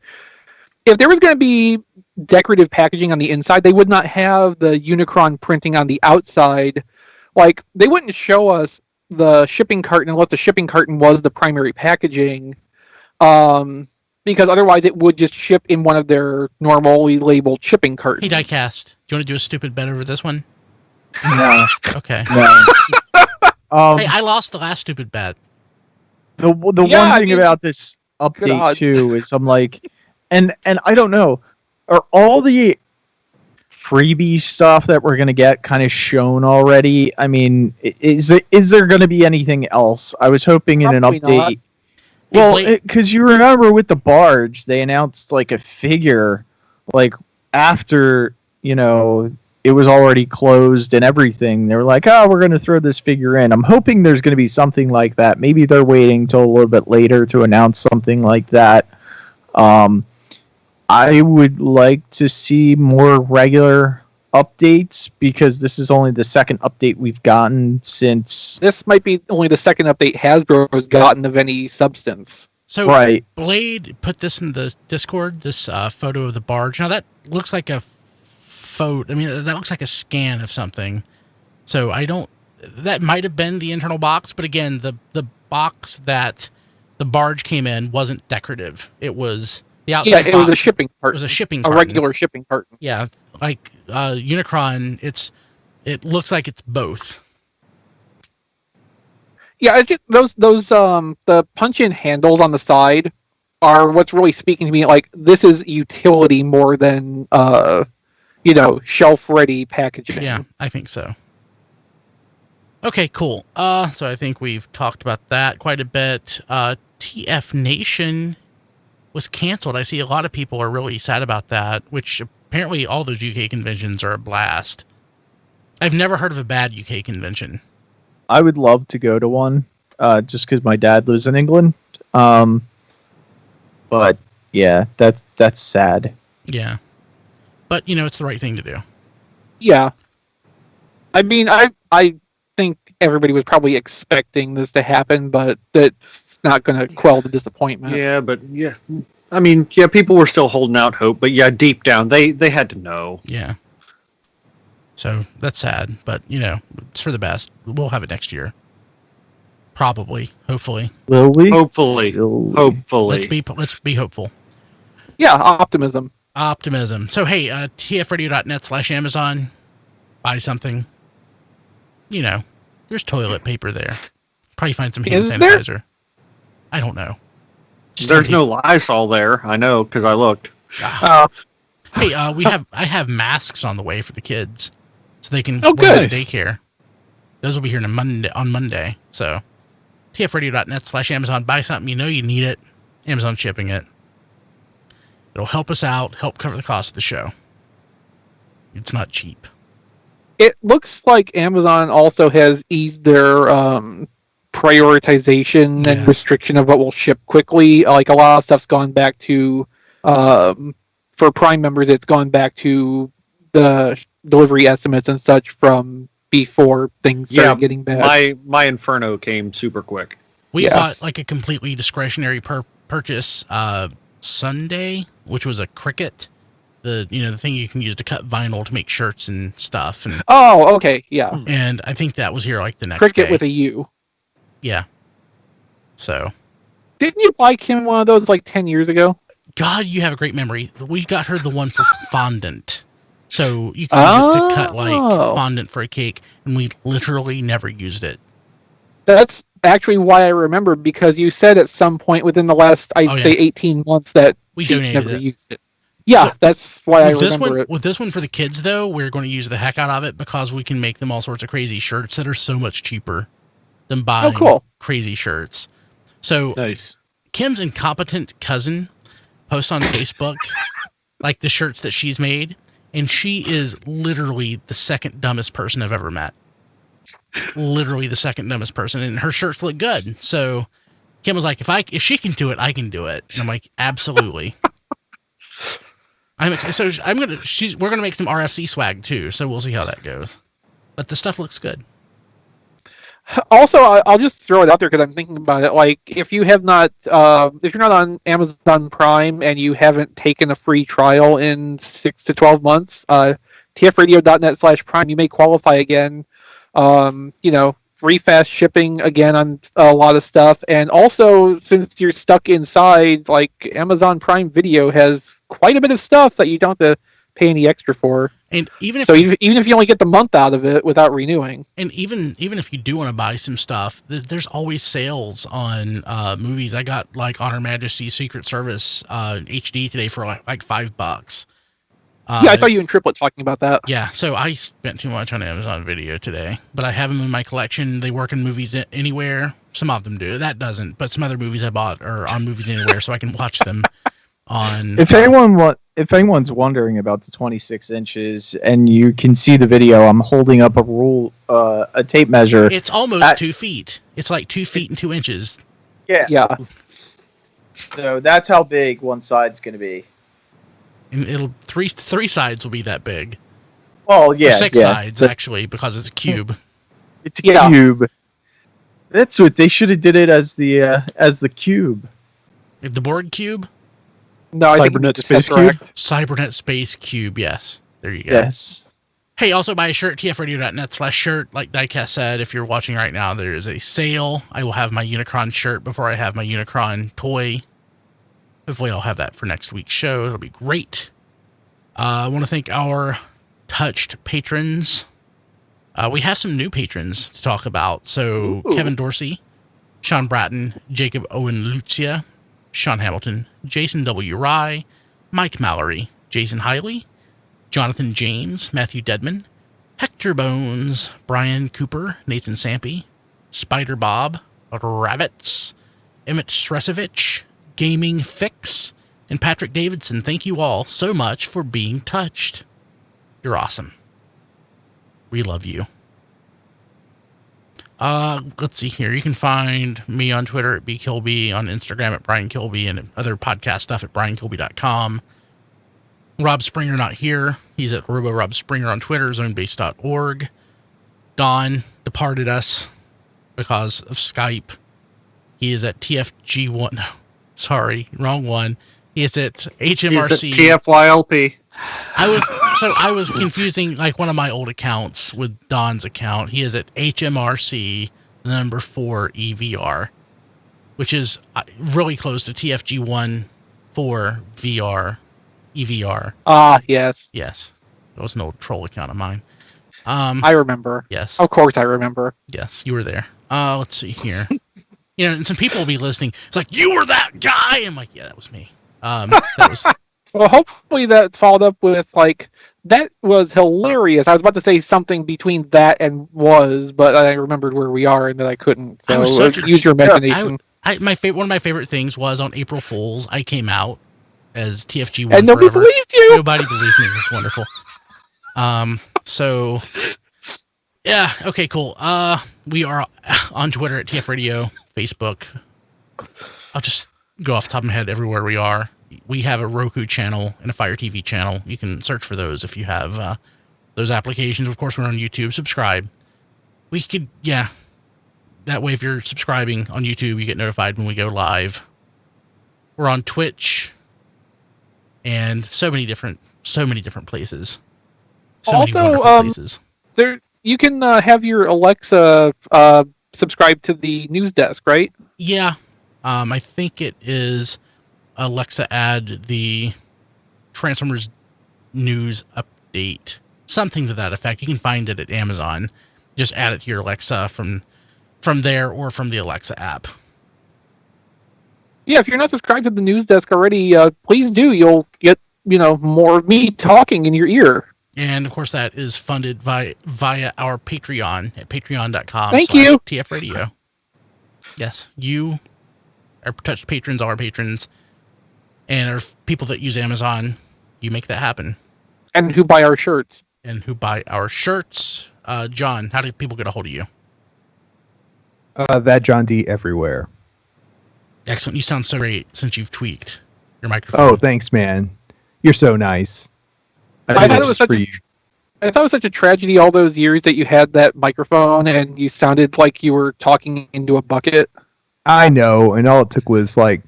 if there was going to be decorative packaging on the inside, they would not have the Unicron printing on the outside. Like, they wouldn't show us the shipping carton unless the shipping carton was the primary packaging, because otherwise it would just ship in one of their normally labeled shipping cartons. Hey, Diecast, do you want to do a stupid bet over this one? No. Okay. No. Hey, I lost the last stupid bet. The one thing about this update too is I'm like, and I don't know, are all the freebie stuff that we're gonna get kind of shown already? I mean, is there gonna be anything else? I was hoping in an update. Well, because you remember with the barge, they announced like a figure, like after it was already closed and everything. They were like, "Oh, we're going to throw this figure in." I'm hoping there's going to be something like that. Maybe they're waiting till a little bit later to announce something like that. I would like to see more regular updates, because this is only the second update we've gotten since... This might be only the second update Hasbro has gotten of any substance. So, Blade put this in the Discord, this photo of the barge. Now, that looks like a photo. I mean, that looks like a scan of something. So that might have been the internal box, but again, the box that the barge came in wasn't decorative. It was the outside. Yeah, it was a shipping carton. It was a shipping carton. A regular shipping carton. Yeah, like Unicron, it looks like it's both. Yeah, it's just those the punch-in handles on the side are what's really speaking to me. Like, this is utility more than shelf-ready packaging. Yeah, I think so. Okay, cool. So I think we've talked about that quite a bit. TFNation was canceled. I see a lot of people are really sad about that, which apparently all those UK conventions are a blast. I've never heard of a bad UK convention. I would love to go to one, just because my dad lives in England. But yeah, that's sad. Yeah. But, it's the right thing to do. Yeah. I mean, I think everybody was probably expecting this to happen, but that's not going to quell the disappointment. Yeah, but yeah. I mean, yeah, people were still holding out hope, but yeah, deep down, they had to know. Yeah. So that's sad, but, it's for the best. We'll have it next year. Probably. Hopefully. Will we? Hopefully. Let's be hopeful. Yeah, optimism. Optimism. So, hey, tfradio.net/Amazon. Buy something. There's toilet paper there. Probably find some hand sanitizer. I don't know. There's no Lysol there. I know, because I looked. Hey, I have masks on the way for the kids, so they can wear them to daycare. Those will be here on Monday. So, tfradio.net/Amazon. Buy something you need it. Amazon shipping it. It'll help us out, help cover the cost of the show. It's not cheap. It looks like Amazon also has eased their prioritization and restriction of what will ship quickly. Like a lot of stuff's gone back to, for Prime members, it's gone back to the delivery estimates and such from before things started getting bad. My Inferno came super quick. We bought like a completely discretionary purchase Sunday, which was a Cricut. The thing you can use to cut vinyl to make shirts and stuff. And, okay, yeah. And I think that was here like the next Cricut day. with a U. Yeah. So. Didn't you buy Kim one of those like 10 years ago? God, you have a great memory. We got her the one for fondant. So you can use it to cut like fondant for a cake, and we literally never used it. That's actually why I remember, because you said at some point within the last, I'd say 18 months that we she donated never it. used it. Yeah, so that's why I remember it. With this one for the kids, though, we're going to use the heck out of it because we can make them all sorts of crazy shirts that are so much cheaper than buying crazy shirts. So nice. Kim's incompetent cousin posts on Facebook like the shirts that she's made, and she is literally the second dumbest person I've ever met. Literally the second dumbest person, and her shirts look good. So Kim was like, if she can do it, I can do it. And I'm like, absolutely. We're gonna make some RFC swag too, so we'll see how that goes. But the stuff looks good. Also, I'll just throw it out there because I'm thinking about it. Like, if you're not on Amazon Prime and you haven't taken a free trial in 6 to 12 months, tfradio.net/Prime, you may qualify again. Free fast shipping again on a lot of stuff, and also since you're stuck inside, like Amazon Prime Video has quite a bit of stuff that you don't have to pay any extra for. And even if you only get the month out of it without renewing, and even if you do want to buy some stuff, there's always sales on movies. I got like On Her Majesty's Secret Service HD today for like $5. I saw you in Triplet talking about that. Yeah, so I spent too much on Amazon Video today, but I have them in my collection. They work in Movies Anywhere. Some of them do. That doesn't, but some other movies I bought are on Movies Anywhere, so I can watch them on. If anyone's wondering about the 26 inches, and you can see the video, I'm holding up a tape measure. It's almost 2 feet. It's like 2 feet and 2 inches. Yeah. So that's how big one side's going to be. And it'll three sides will be that big. Well, yeah, or six sides actually, because it's a cube. It's a cube. That's what they should have did it as the cube. The board cube. No, Cybernet Space Cube. Cybernet Space Cube. Yes, there you go. Yes. Hey, also buy a shirt. tfradio.net/shirt. Like Diecast said, if you're watching right now, there is a sale. I will have my Unicron shirt before I have my Unicron toy. Hopefully I'll have that for next week's show. It'll be great. I want to thank our touched patrons. We have some new patrons to talk about. So Kevin Dorsey, Sean Bratton, Jacob Owen Lucia, Sean Hamilton, Jason W. Rye, Mike Mallory, Jason Hiley, Jonathan James, Matthew Dedman, Hector Bones, Brian Cooper, Nathan Sampy, Spider Bob, Rabbits, Emmett Stresovich, Gaming Fix, and Patrick Davidson. Thank you all so much for being touched. You're awesome. We love you. Let's see here. You can find me on Twitter at bkilby, on Instagram at Brian Kilby, and other podcast stuff at briankilby.com. Rob Springer not here. He's at Robo Rob Springer on Twitter, zonebase.org. Don departed us because of Skype. He is at TFG1. No, sorry, wrong one. He is at HMRC. He's at TFYLP. I was confusing like one of my old accounts with Don's account. He is at HMRC number 4 EVR, which is really close to TFG1 4 VR EVR. Yes. Yes. That was an old troll account of mine. I remember. Yes. Of course I remember. Yes, you were there. Let's see here. And some people will be listening. It's like, you were that guy! I'm like, yeah, that was me. That was... Well, hopefully that's followed up with, like, that was hilarious. I was about to say something between that and was, but I remembered where we are and that I couldn't. So use your imagination. One of my favorite things was on April Fool's, I came out as TFG1 and nobody forever. believed you! Nobody believed me. It was wonderful. So, yeah, okay, cool. We are on Twitter at TF Radio, Facebook. I'll just go off the top of my head everywhere we are. We have a Roku channel and a Fire TV channel. You can search for those if you have those applications. Of course, we're on YouTube. Subscribe. We could, yeah. That way, if you're subscribing on YouTube, you get notified when we go live. We're on Twitch and so many different places. Places. There, you can have your Alexa subscribe to the news desk, right? Yeah. I think it is Alexa add the Transformers news update, something to that effect. You can find it at Amazon. Just add it to your Alexa from there or from the Alexa app. Yeah, if you're not subscribed to the news desk already, please do. You'll get more of me talking in your ear. And of course, that is funded via our Patreon at patreon.com. Thank you. TF Radio. Yes, you, our touched patrons, are our patrons. And our people that use Amazon, you make that happen. And who buy our shirts. John, how do people get a hold of you? That John D everywhere. Excellent. You sound so great since you've tweaked your microphone. Oh, thanks, man. You're so nice. I thought it was such a tragedy all those years that you had that microphone and you sounded like you were talking into a bucket. I know, and all it took was like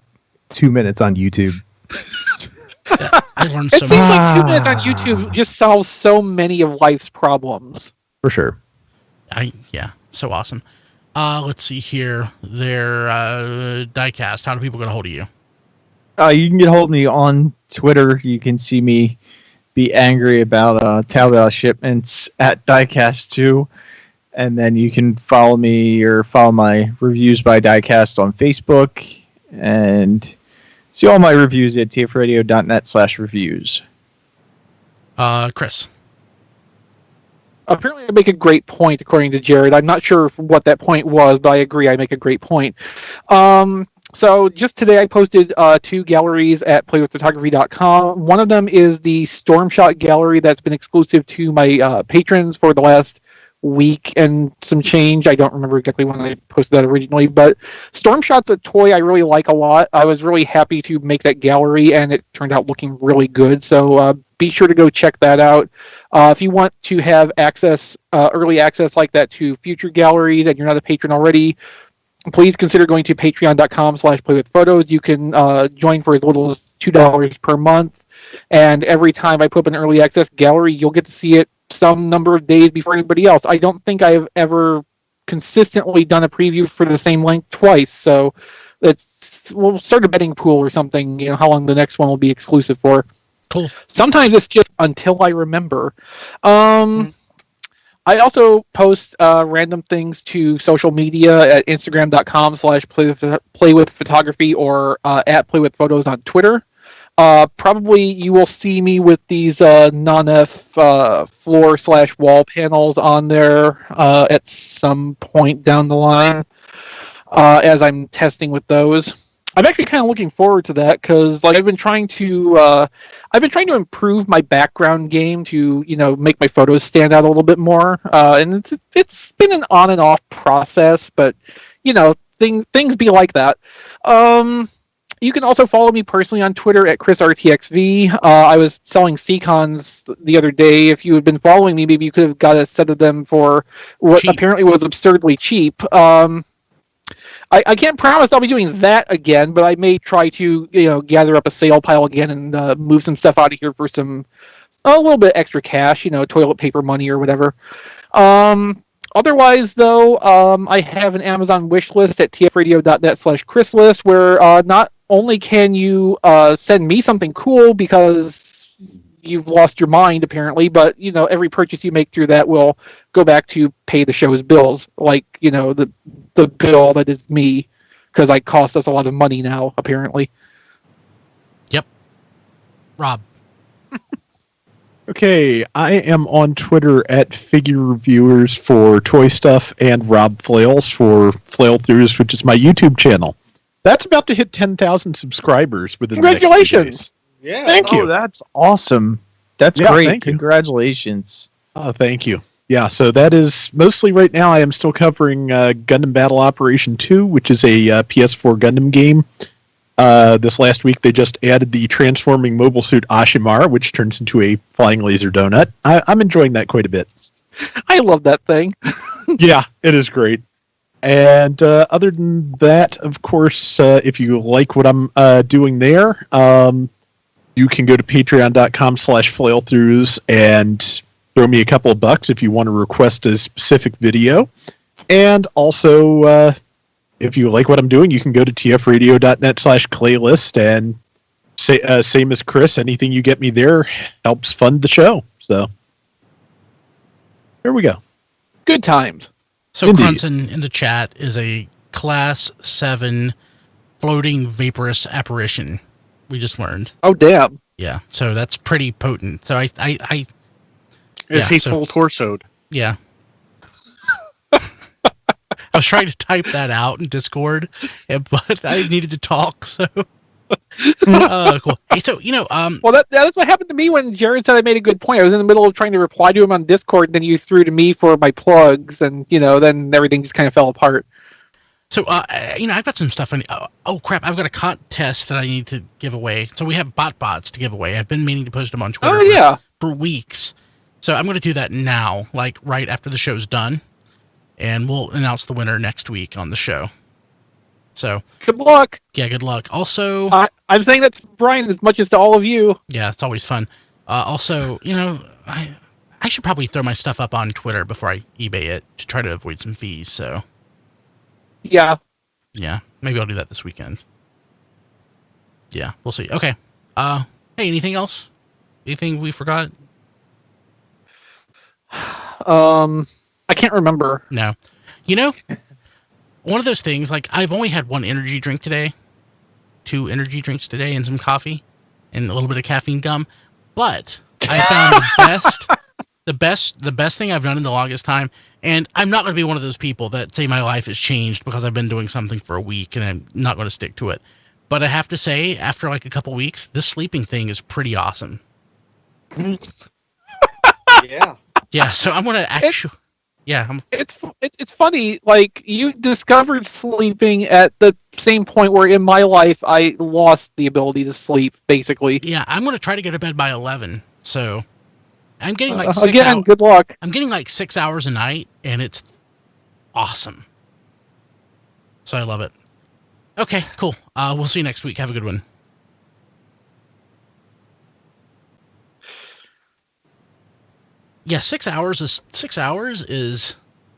2 minutes on YouTube. Yeah, I learned It so seems much. like 2 minutes on YouTube just solves so many of life's problems. For sure. Yeah, so awesome. Let's see here. Diecast. How do people get a hold of you? You can get a hold of me on Twitter. You can see me be angry about Talbot shipments at Diecast2. And then you can follow me or follow my reviews by Diecast on Facebook. And see all my reviews at tfradio.net/reviews. Chris. Apparently I make a great point, according to Jared. I'm not sure what that point was, but I agree I make a great point. So just today I posted 2 galleries at playwithphotography.com. One of them is the Stormshot gallery that's been exclusive to my patrons for the last week and some change. I don't remember exactly when I posted that originally, but Stormshot's a toy I really like a lot. I was really happy to make that gallery, and it turned out looking really good. So be sure to go check that out. If you want to have access, early access like that to future galleries, and you're not a patron already, please consider going to patreon.com/playwithphotos. You can join for as little as $2 per month, and every time I put up an early access gallery, you'll get to see it some number of days before anybody else. I don't think I've ever consistently done a preview for the same length twice, so we'll start a betting pool or something, how long the next one will be exclusive for. Cool. Sometimes it's just until I remember. I also post random things to social media at instagram.com/playwithphotography or at playwithphotos on Twitter. Probably you will see me with these non-F floor/wall panels on there at some point down the line as I'm testing with those. I'm actually kind of looking forward to that because like I've been trying to improve my background game to make my photos stand out a little bit more, and it's been an on and off process, but things be like that. You can also follow me personally on Twitter at ChrisRTXV. I was selling Seacons the other day. If you had been following me, maybe you could have got a set of them for what Cheap. apparently was absurdly cheap. I can't promise I'll be doing that again, but I may try to gather up a sale pile again and move some stuff out of here for a little bit extra cash, toilet paper money or whatever. Otherwise, though, I have an Amazon wish list at tfradio.net/ChrisList where not only can you send me something cool because you've lost your mind apparently, but every purchase you make through that will go back to pay the show's bills, like the bill that is me, because I cost us a lot of money now apparently. Yep. Rob. Okay, I am on Twitter at Figure Reviewers for toy stuff and Rob Flails for Flail Throughs, which is my YouTube channel. That's about to hit 10,000 subscribers within the next few days. Congratulations! Yeah. Thank you. Oh, that's awesome. That's Yeah, great. thank you. Congratulations. Oh, thank you. Yeah, so that is mostly right now. I am still covering Gundam Battle Operation 2, which is a PS4 Gundam game. This last week, they just added the transforming mobile suit Ashimara, which turns into a flying laser donut. I'm enjoying that quite a bit. I love that thing. Yeah, it is great. And other than that, of course, if you like what I'm doing there, you can go to patreon.com/flailthroughs and throw me a couple of bucks if you want to request a specific video. And also, if you like what I'm doing, you can go to tfradio.net/claylist and same as Chris, anything you get me there helps fund the show. So there we go. Good times. So Indeed. Crunson in the chat is a Class 7 floating vaporous apparition. We just learned. Oh damn. Yeah, so that's pretty potent. So I Is he so- full torsoed? yeah. I was trying to type that out in Discord, but I needed to talk, so cool. Hey, so Well, that's what happened to me when Jared said I made a good point. I was in the middle of trying to reply to him on Discord, and then you threw to me for my plugs, and then everything just kind of fell apart. So, I've got some stuff. Oh, crap. I've got a contest that I need to give away. So we have bots to give away. I've been meaning to post them on Twitter Oh yeah. for weeks. So I'm going to do that now, like right after the show's done. And we'll announce the winner next week on the show. So, Good luck. yeah, good luck. Also, I'm saying that to Brian as much as to all of you. yeah, it's always fun. Also, I should probably throw my stuff up on Twitter before I eBay it to try to avoid some fees. So, Yeah. yeah, maybe I'll do that this weekend. Yeah, we'll see. Okay. Hey, anything else? Anything we forgot? I can't remember. No. One of those things, like, I've only had one energy drink today, 2 energy drinks today, and some coffee, and a little bit of caffeine gum. But I found the best thing I've done in the longest time. And I'm not going to be one of those people that say my life has changed because I've been doing something for a week and I'm not going to stick to it. But I have to say, after like a couple weeks, this sleeping thing is pretty awesome. Yeah. Yeah, so I'm going to actually... Yeah, It's funny. Like you discovered sleeping at the same point where in my life I lost the ability to sleep. Basically. yeah, I'm going to try to go to bed by 11. So I'm getting like 6 Again, hours. good luck. I'm getting like 6 hours a night, and it's awesome. So I love it. Okay, cool. We'll see you next week. Have a good one. Yeah, 6 hours is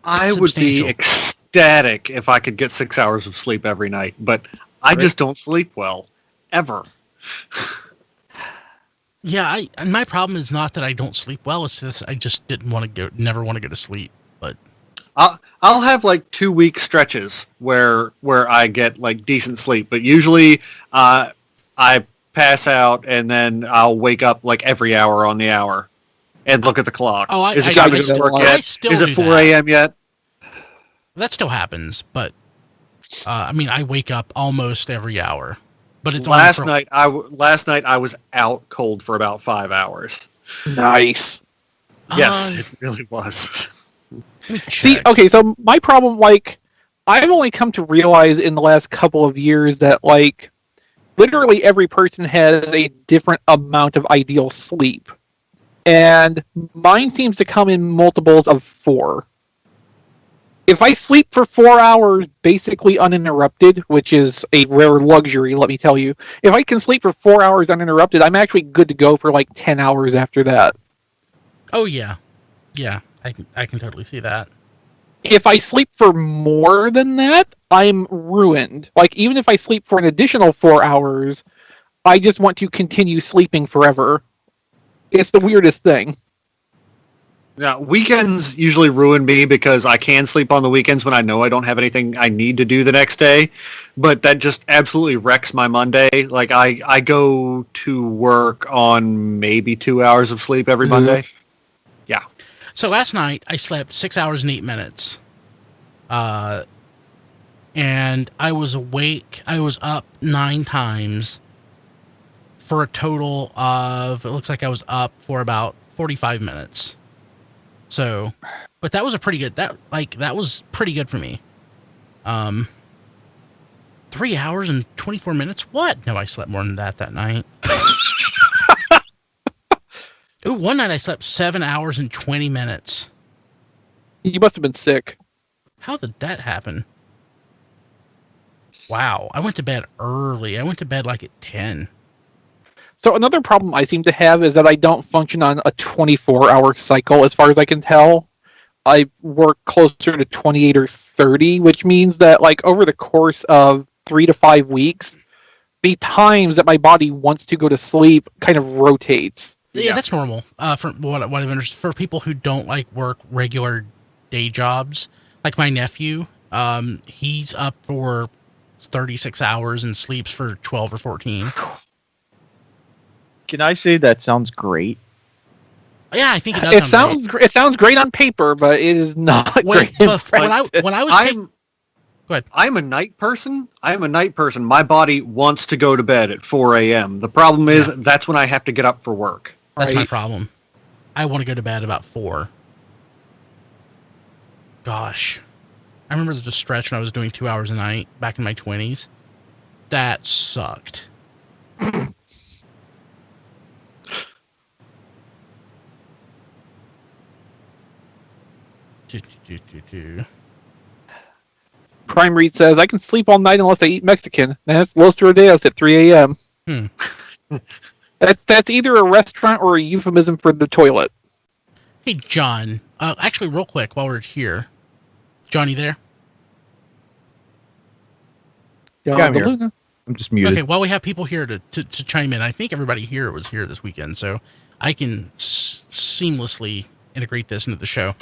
I would be substantial. ecstatic if I could get 6 hours of sleep every night, but I just don't sleep well, ever. Yeah, and my problem is not that I don't sleep well. It's that I just never want to go to sleep. But I'll have like 2 week stretches where I get like decent sleep, but usually I pass out, and then I'll wake up like every hour on the hour and look at the clock. Oh, Is it time to still- work I yet? still Is it do 4 that. a.m. yet? That still happens, but I mean, I wake up almost every hour. But it's Last only night I was out cold for about 5 hours. Nice. Yes, it really was. let me See, check. okay, so my problem, like, I've only come to realize in the last couple of years that, like, literally every person has a different amount of ideal sleep. And mine seems to come in multiples of 4. If I sleep for 4 hours basically uninterrupted, which is a rare luxury, let me tell you, if I can sleep for 4 hours uninterrupted, I'm actually good to go for like 10 hours after that. Oh yeah, I can totally see that. If I sleep for more than that, I'm ruined. Like, even if I sleep for an additional 4 hours, I just want to continue sleeping forever. It's the weirdest thing. Now, weekends usually ruin me because I can sleep on the weekends when I know I don't have anything I need to do the next day, but that just absolutely wrecks my Monday. Like, I go to work on maybe 2 hours of sleep every Monday. Yeah. So last night I slept 6 hours and 8 minutes, and I was awake. I was up 9 times for a total of, it looks like I was up for about 45 minutes. So, but that was a pretty good, that was pretty good for me. 3 hours and 24 minutes? What? No, I slept more than that night. Ooh, one night I slept 7 hours and 20 minutes. You must have been sick. How did that happen? Wow, I went to bed early. I went to bed like at 10. So another problem I seem to have is that I don't function on a 24-hour cycle as far as I can tell. I work closer to 28 or 30, which means that, like, over the course of 3 to 5 weeks, the times that my body wants to go to sleep kind of rotates. Yeah, that's normal. From what I've understood, for people who don't like work regular day jobs, like my nephew, he's up for 36 hours and sleeps for 12 or 14. Can I say that sounds great? Yeah, I think it does. It sounds great on paper, but it is not great. When I was go ahead. I'm a night person. My body wants to go to bed at 4 a.m. The problem is that's when I have to get up for work. That's my Right. problem. I want to go to bed about 4. Gosh. I remember the stretch when I was doing 2 hours a night back in my 20s. That sucked. Prime Reed says, I can sleep all night unless I eat Mexican. That's Los Rodeos at 3 a.m. That's either a restaurant or a euphemism for the toilet. Hey, John. Actually, real quick, while we're here. Johnny there? Yeah, I'm here. Luna. I'm just muted. Okay, while we have people here to chime in, I think everybody here was here this weekend, so I can seamlessly integrate this into the show.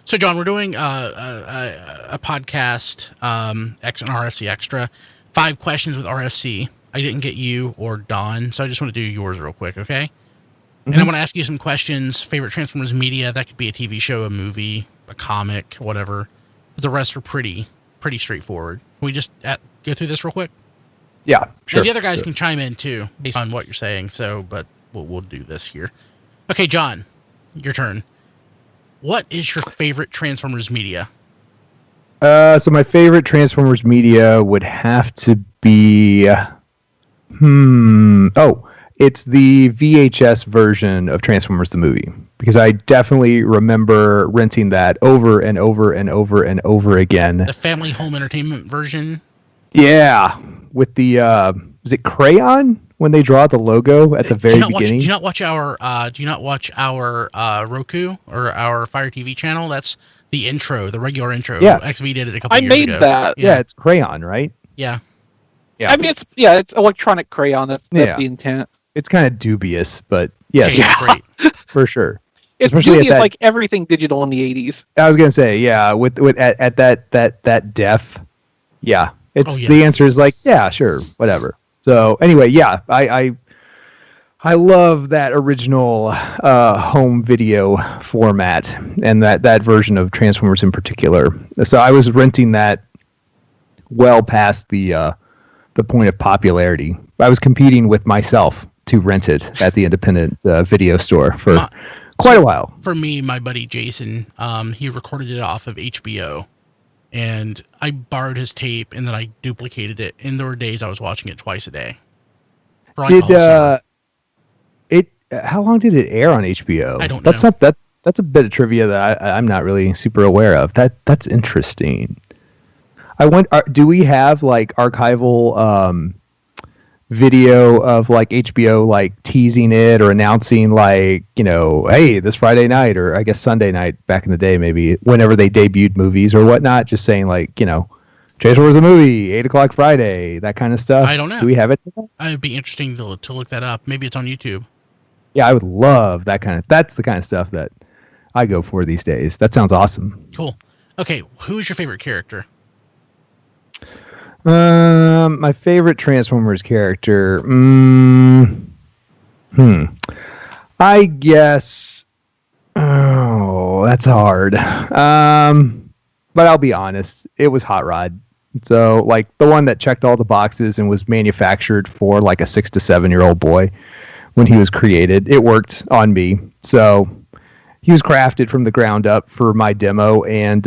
So, John, we're doing a podcast, an RFC Extra, 5 questions with RFC. I didn't get you or Don, so I just want to do yours real quick, okay? Mm-hmm. And I want to ask you some questions. Favorite Transformers media, that could be a TV show, a movie, a comic, whatever. But the rest are pretty straightforward. Can we just go through this real quick? Yeah, sure. And the other guys can chime in, too, based on what you're saying, but we'll do this here. Okay, John, your turn. What is your favorite Transformers media? So my favorite Transformers media would have to be, it's the VHS version of Transformers the movie, because I definitely remember renting that over and over and over and over again. The Family Home Entertainment version? Yeah, with the is it crayon when they draw the logo at the very beginning? Do you not watch our Roku or our Fire TV channel? That's the intro, the regular intro. Yeah. Exvee did it a couple I years made ago. that. Yeah, it's crayon, right? Yeah. Yeah. I mean, it's electronic crayon. That's the intent. It's kind of dubious, but yes, Yeah, great. for sure. It's Especially at dubious that- like everything digital in the 80s. I was gonna say, yeah, with at that def, yeah. It's Oh, yeah. the answer is like, yeah, sure, whatever. So anyway, yeah, I love that original home video format and that version of Transformers in particular. So I was renting that well past the point of popularity. I was competing with myself to rent it at the independent video store for quite a while. For me, my buddy Jason, he recorded it off of HBO, and I borrowed his tape, and then I duplicated it. And there were days I was watching it twice a day. How long did it air on HBO? I don't know. That's a bit of trivia that I'm not really super aware of. That's interesting. Do we have like archival video of like HBO like teasing it or announcing like, hey, this Friday night, or I guess Sunday night back in the day, maybe whenever they debuted movies or whatnot, just saying like, Transformers a movie, 8:00 Friday, that kind of stuff? I don't know. Do we have it? It'd be interesting to look that up. Maybe it's on YouTube. Yeah, I would love that's the kind of stuff that I go for these days. That sounds awesome. Cool. Okay, who is your favorite character? My favorite Transformers character. I guess. Oh, that's hard. But I'll be honest, it was Hot Rod. So, like the one that checked all the boxes and was manufactured for like a 6 to 7 year old boy when he was created. It worked on me. So he was crafted from the ground up for my demo, and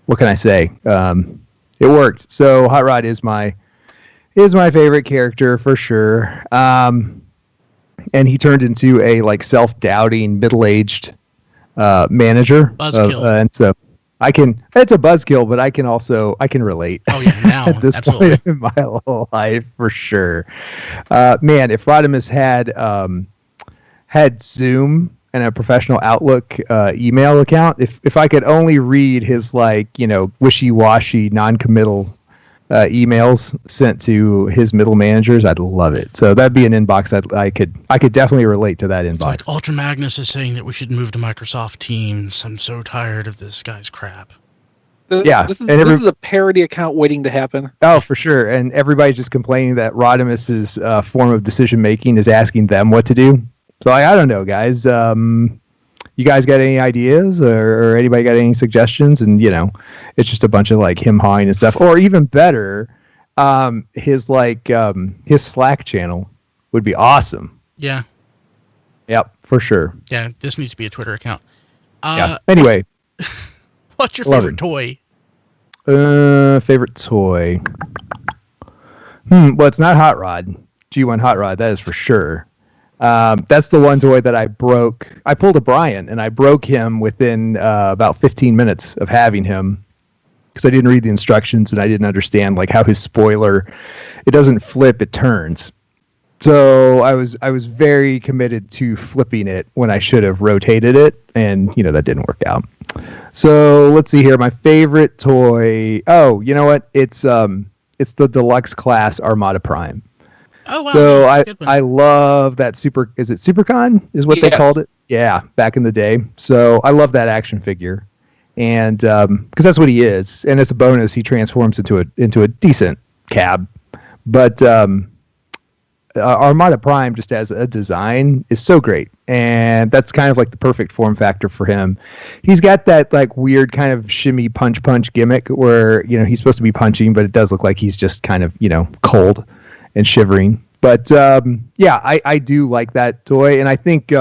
what can I say? It worked. So Hot Rod is my favorite character for sure. And he turned into a like self-doubting middle-aged manager. Buzzkill. And so it's a buzzkill, but I can relate. Oh yeah, now at this absolutely. point in my whole life for sure. Man, if Rodimus had Zoom and a professional Outlook email account, if I could only read his like wishy-washy non-committal emails sent to his middle managers, I'd love it. So that'd be an inbox I could definitely relate to that inbox. It's like Ultra Magnus is saying that we should move to Microsoft Teams. I'm so tired of this guy's crap. This is a parody account waiting to happen. Oh, for sure. And everybody's just complaining that Rodimus's form of decision making is asking them what to do. So I don't know, guys. You guys got any ideas, or anybody got any suggestions? And it's just a bunch of like him hawing and stuff. Or even better, his Slack channel would be awesome. Yeah. Yep, for sure. Yeah, this needs to be a Twitter account. Yeah. Anyway, what's your favorite toy? Favorite toy. Well, it's not Hot Rod. G1 Hot Rod, that is for sure. That's the one toy that I broke. I pulled a Brian, and I broke him within about 15 minutes of having him because I didn't read the instructions and I didn't understand like how his spoiler, it doesn't flip, it turns. So I was very committed to flipping it when I should have rotated it, and that didn't work out. So let's see here. My favorite toy. Oh, you know what? It's the Deluxe class Armada Prime. Oh wow! So I love that is it Supercon is what they called it? Yeah, back in the day. So I love that action figure, and because that's what he is. And as a bonus, he transforms into a decent cab. But Armada Prime, just as a design, is so great, and that's kind of like the perfect form factor for him. He's got that like weird kind of shimmy punch gimmick where he's supposed to be punching, but it does look like he's just kind of cold and shivering. But I do like that toy, and I think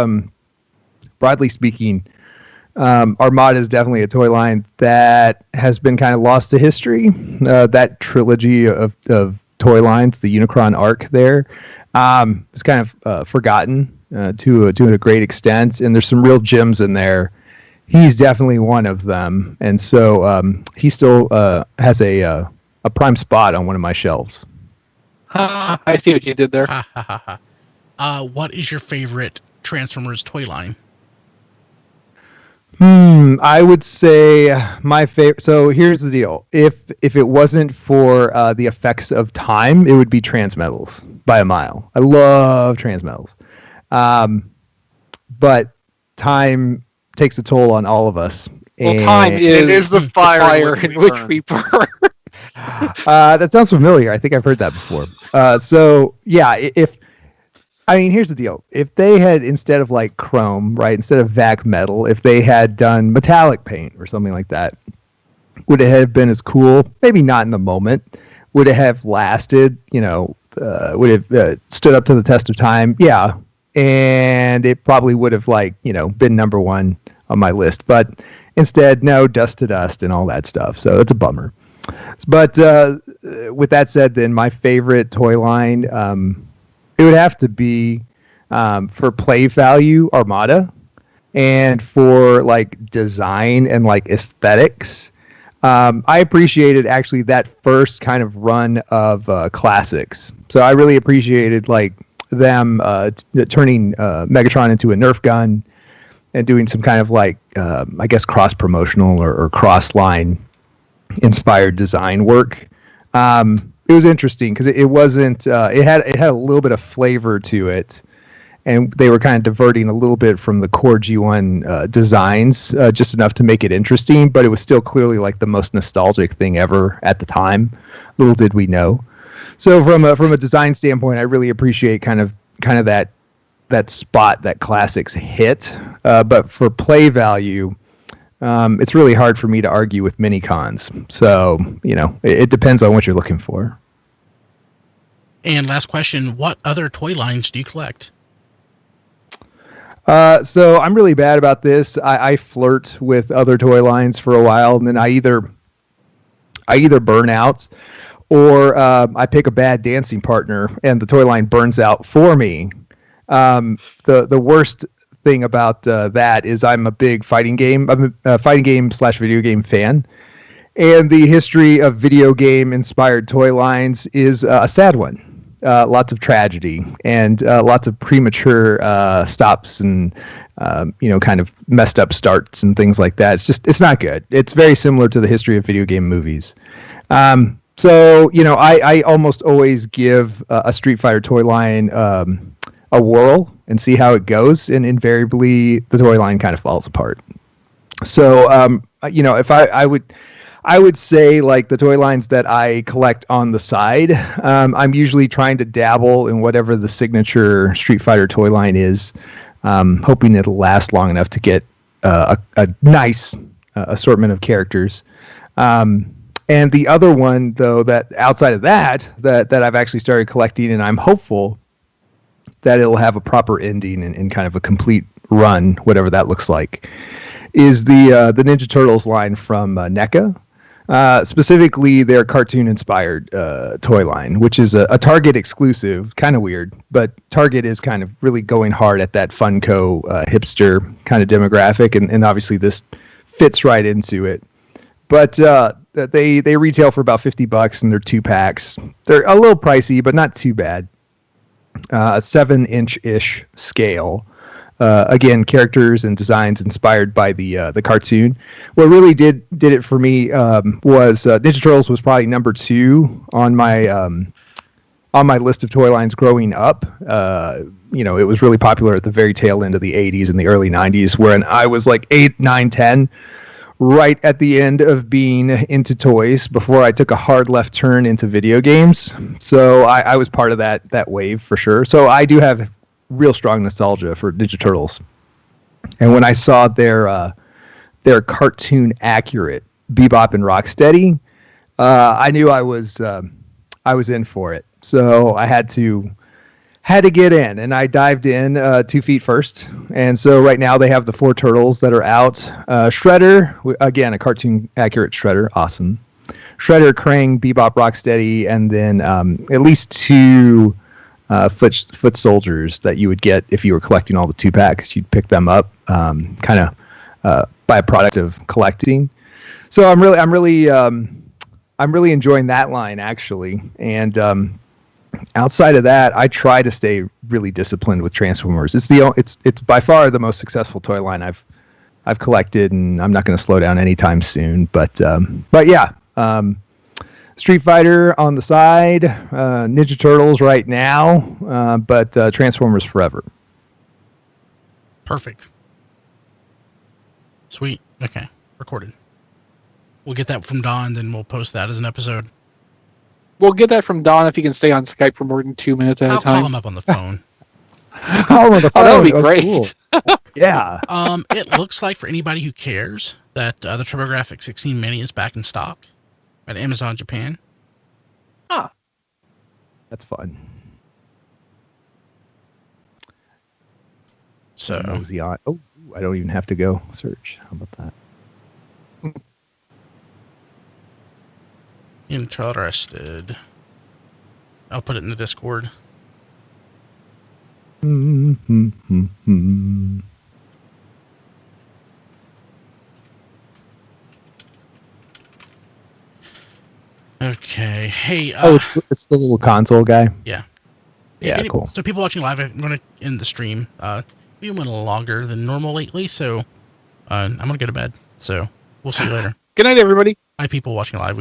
broadly speaking, Armada is definitely a toy line that has been kind of lost to history. That trilogy of toy lines, the Unicron arc there, is kind of forgotten to a great extent, and there's some real gems in there. He's definitely one of them, and so he still has a prime spot on one of my shelves. I see what you did there. What is your favorite Transformers toy line? I would say my favorite. So here's the deal: if it wasn't for the effects of time, it would be Transmetals by a mile. I love Transmetals, but time takes a toll on all of us. Well, time is the fire in which we burn. That sounds familiar. I think I've heard that before. So yeah, here's the deal. If they had, instead of like chrome, right, instead of vac metal, if they had done metallic paint or something like that, would it have been as cool? Maybe not in the moment. Would it have lasted? Would it have stood up to the test of time? Yeah, and it probably would have been number one on my list. But instead, no, dust to dust and all that stuff. So it's a bummer. But with that said, then my favorite toy line, it would have to be for play value, Armada, and for like design and like aesthetics. I appreciated actually that first kind of run of classics. So I really appreciated like them turning Megatron into a Nerf gun and doing some kind of like I guess cross promotional or cross line inspired design work. It was interesting because it wasn't it had a little bit of flavor to it, and they were kind of diverting a little bit from the core G1 designs, just enough to make it interesting, but it was still clearly like the most nostalgic thing ever at the time. Little did we know. So from a design standpoint, I really appreciate kind of that spot that classics hit, but for play value, it's really hard for me to argue with mini cons. So, it depends on what you're looking for. And last question, what other toy lines do you collect? So I'm really bad about this. I flirt with other toy lines for a while, and then I either burn out or I pick a bad dancing partner and the toy line burns out for me. The worst thing about that is I'm a big fighting game / video game fan, and the history of video game inspired toy lines is a sad one. Lots of tragedy and lots of premature stops and kind of messed up starts and things like that. It's not good. It's very similar to the history of video game movies. So I almost always give a Street Fighter toy line a whirl and see how it goes, and invariably the toy line kind of falls apart. So if I would say like the toy lines that I collect on the side, I'm usually trying to dabble in whatever the signature Street Fighter toy line is, hoping it'll last long enough to get a nice assortment of characters. And the other one, though, that outside of that I've actually started collecting, and I'm hopeful that it'll have a proper ending and kind of a complete run, whatever that looks like, is the Ninja Turtles line from NECA. Specifically their cartoon-inspired toy line, which is a Target exclusive. Kind of weird, but Target is kind of really going hard at that Funko hipster kind of demographic, and obviously this fits right into it. But they retail for about $50, and they're 2-packs. They're a little pricey, but not too bad. A 7-inch-ish scale. Again, characters and designs inspired by the cartoon. What really did it for me was Ninja Turtles was probably number 2 on my list of toy lines growing up. It was really popular at the very tail end of the 80s and the early 90s, when I was like 8, 9, 10, right at the end of being into toys before I took a hard left turn into video games. So I was part of that wave for sure. So I do have real strong nostalgia for Ninja Turtles, and when I saw their cartoon accurate Bebop and Rocksteady, I knew I was in for it. So I had to get in, and I dived in 2 feet first. And so right now they have the 4 turtles that are out. Shredder, again, a cartoon accurate Shredder, awesome. Shredder, Krang, Bebop, Rocksteady, and then at least 2 foot soldiers that you would get if you were collecting all the 2-packs. You'd pick them up, kind of by a product of collecting. So I'm really enjoying that line actually. And outside of that, I try to stay really disciplined with Transformers. It's by far the most successful toy line I've collected, and I'm not going to slow down anytime soon. But yeah. Street Fighter on the side, Ninja Turtles right now, but Transformers forever. Perfect. Sweet. Okay. Recorded. We'll get that from Don, then we'll post that as an episode. We'll get that from Don if he can stay on Skype for more than 2 minutes at I'll a time. call him up on the phone. Oh, that would be great. Cool. Yeah. It looks like for anybody who cares that the TurboGrafx 16 Mini is back in stock at Amazon Japan. That's fun. So Nosy on. Oh, I don't even have to go search. How about that? interested. I'll put it in the Discord. Okay. Hey. It's the little console guy. Yeah. Yeah, cool. So people watching live, I'm going to end the stream. We went a little longer than normal lately, so I'm going to go to bed. So we'll see you later. Good night, everybody. Hi, people watching live. We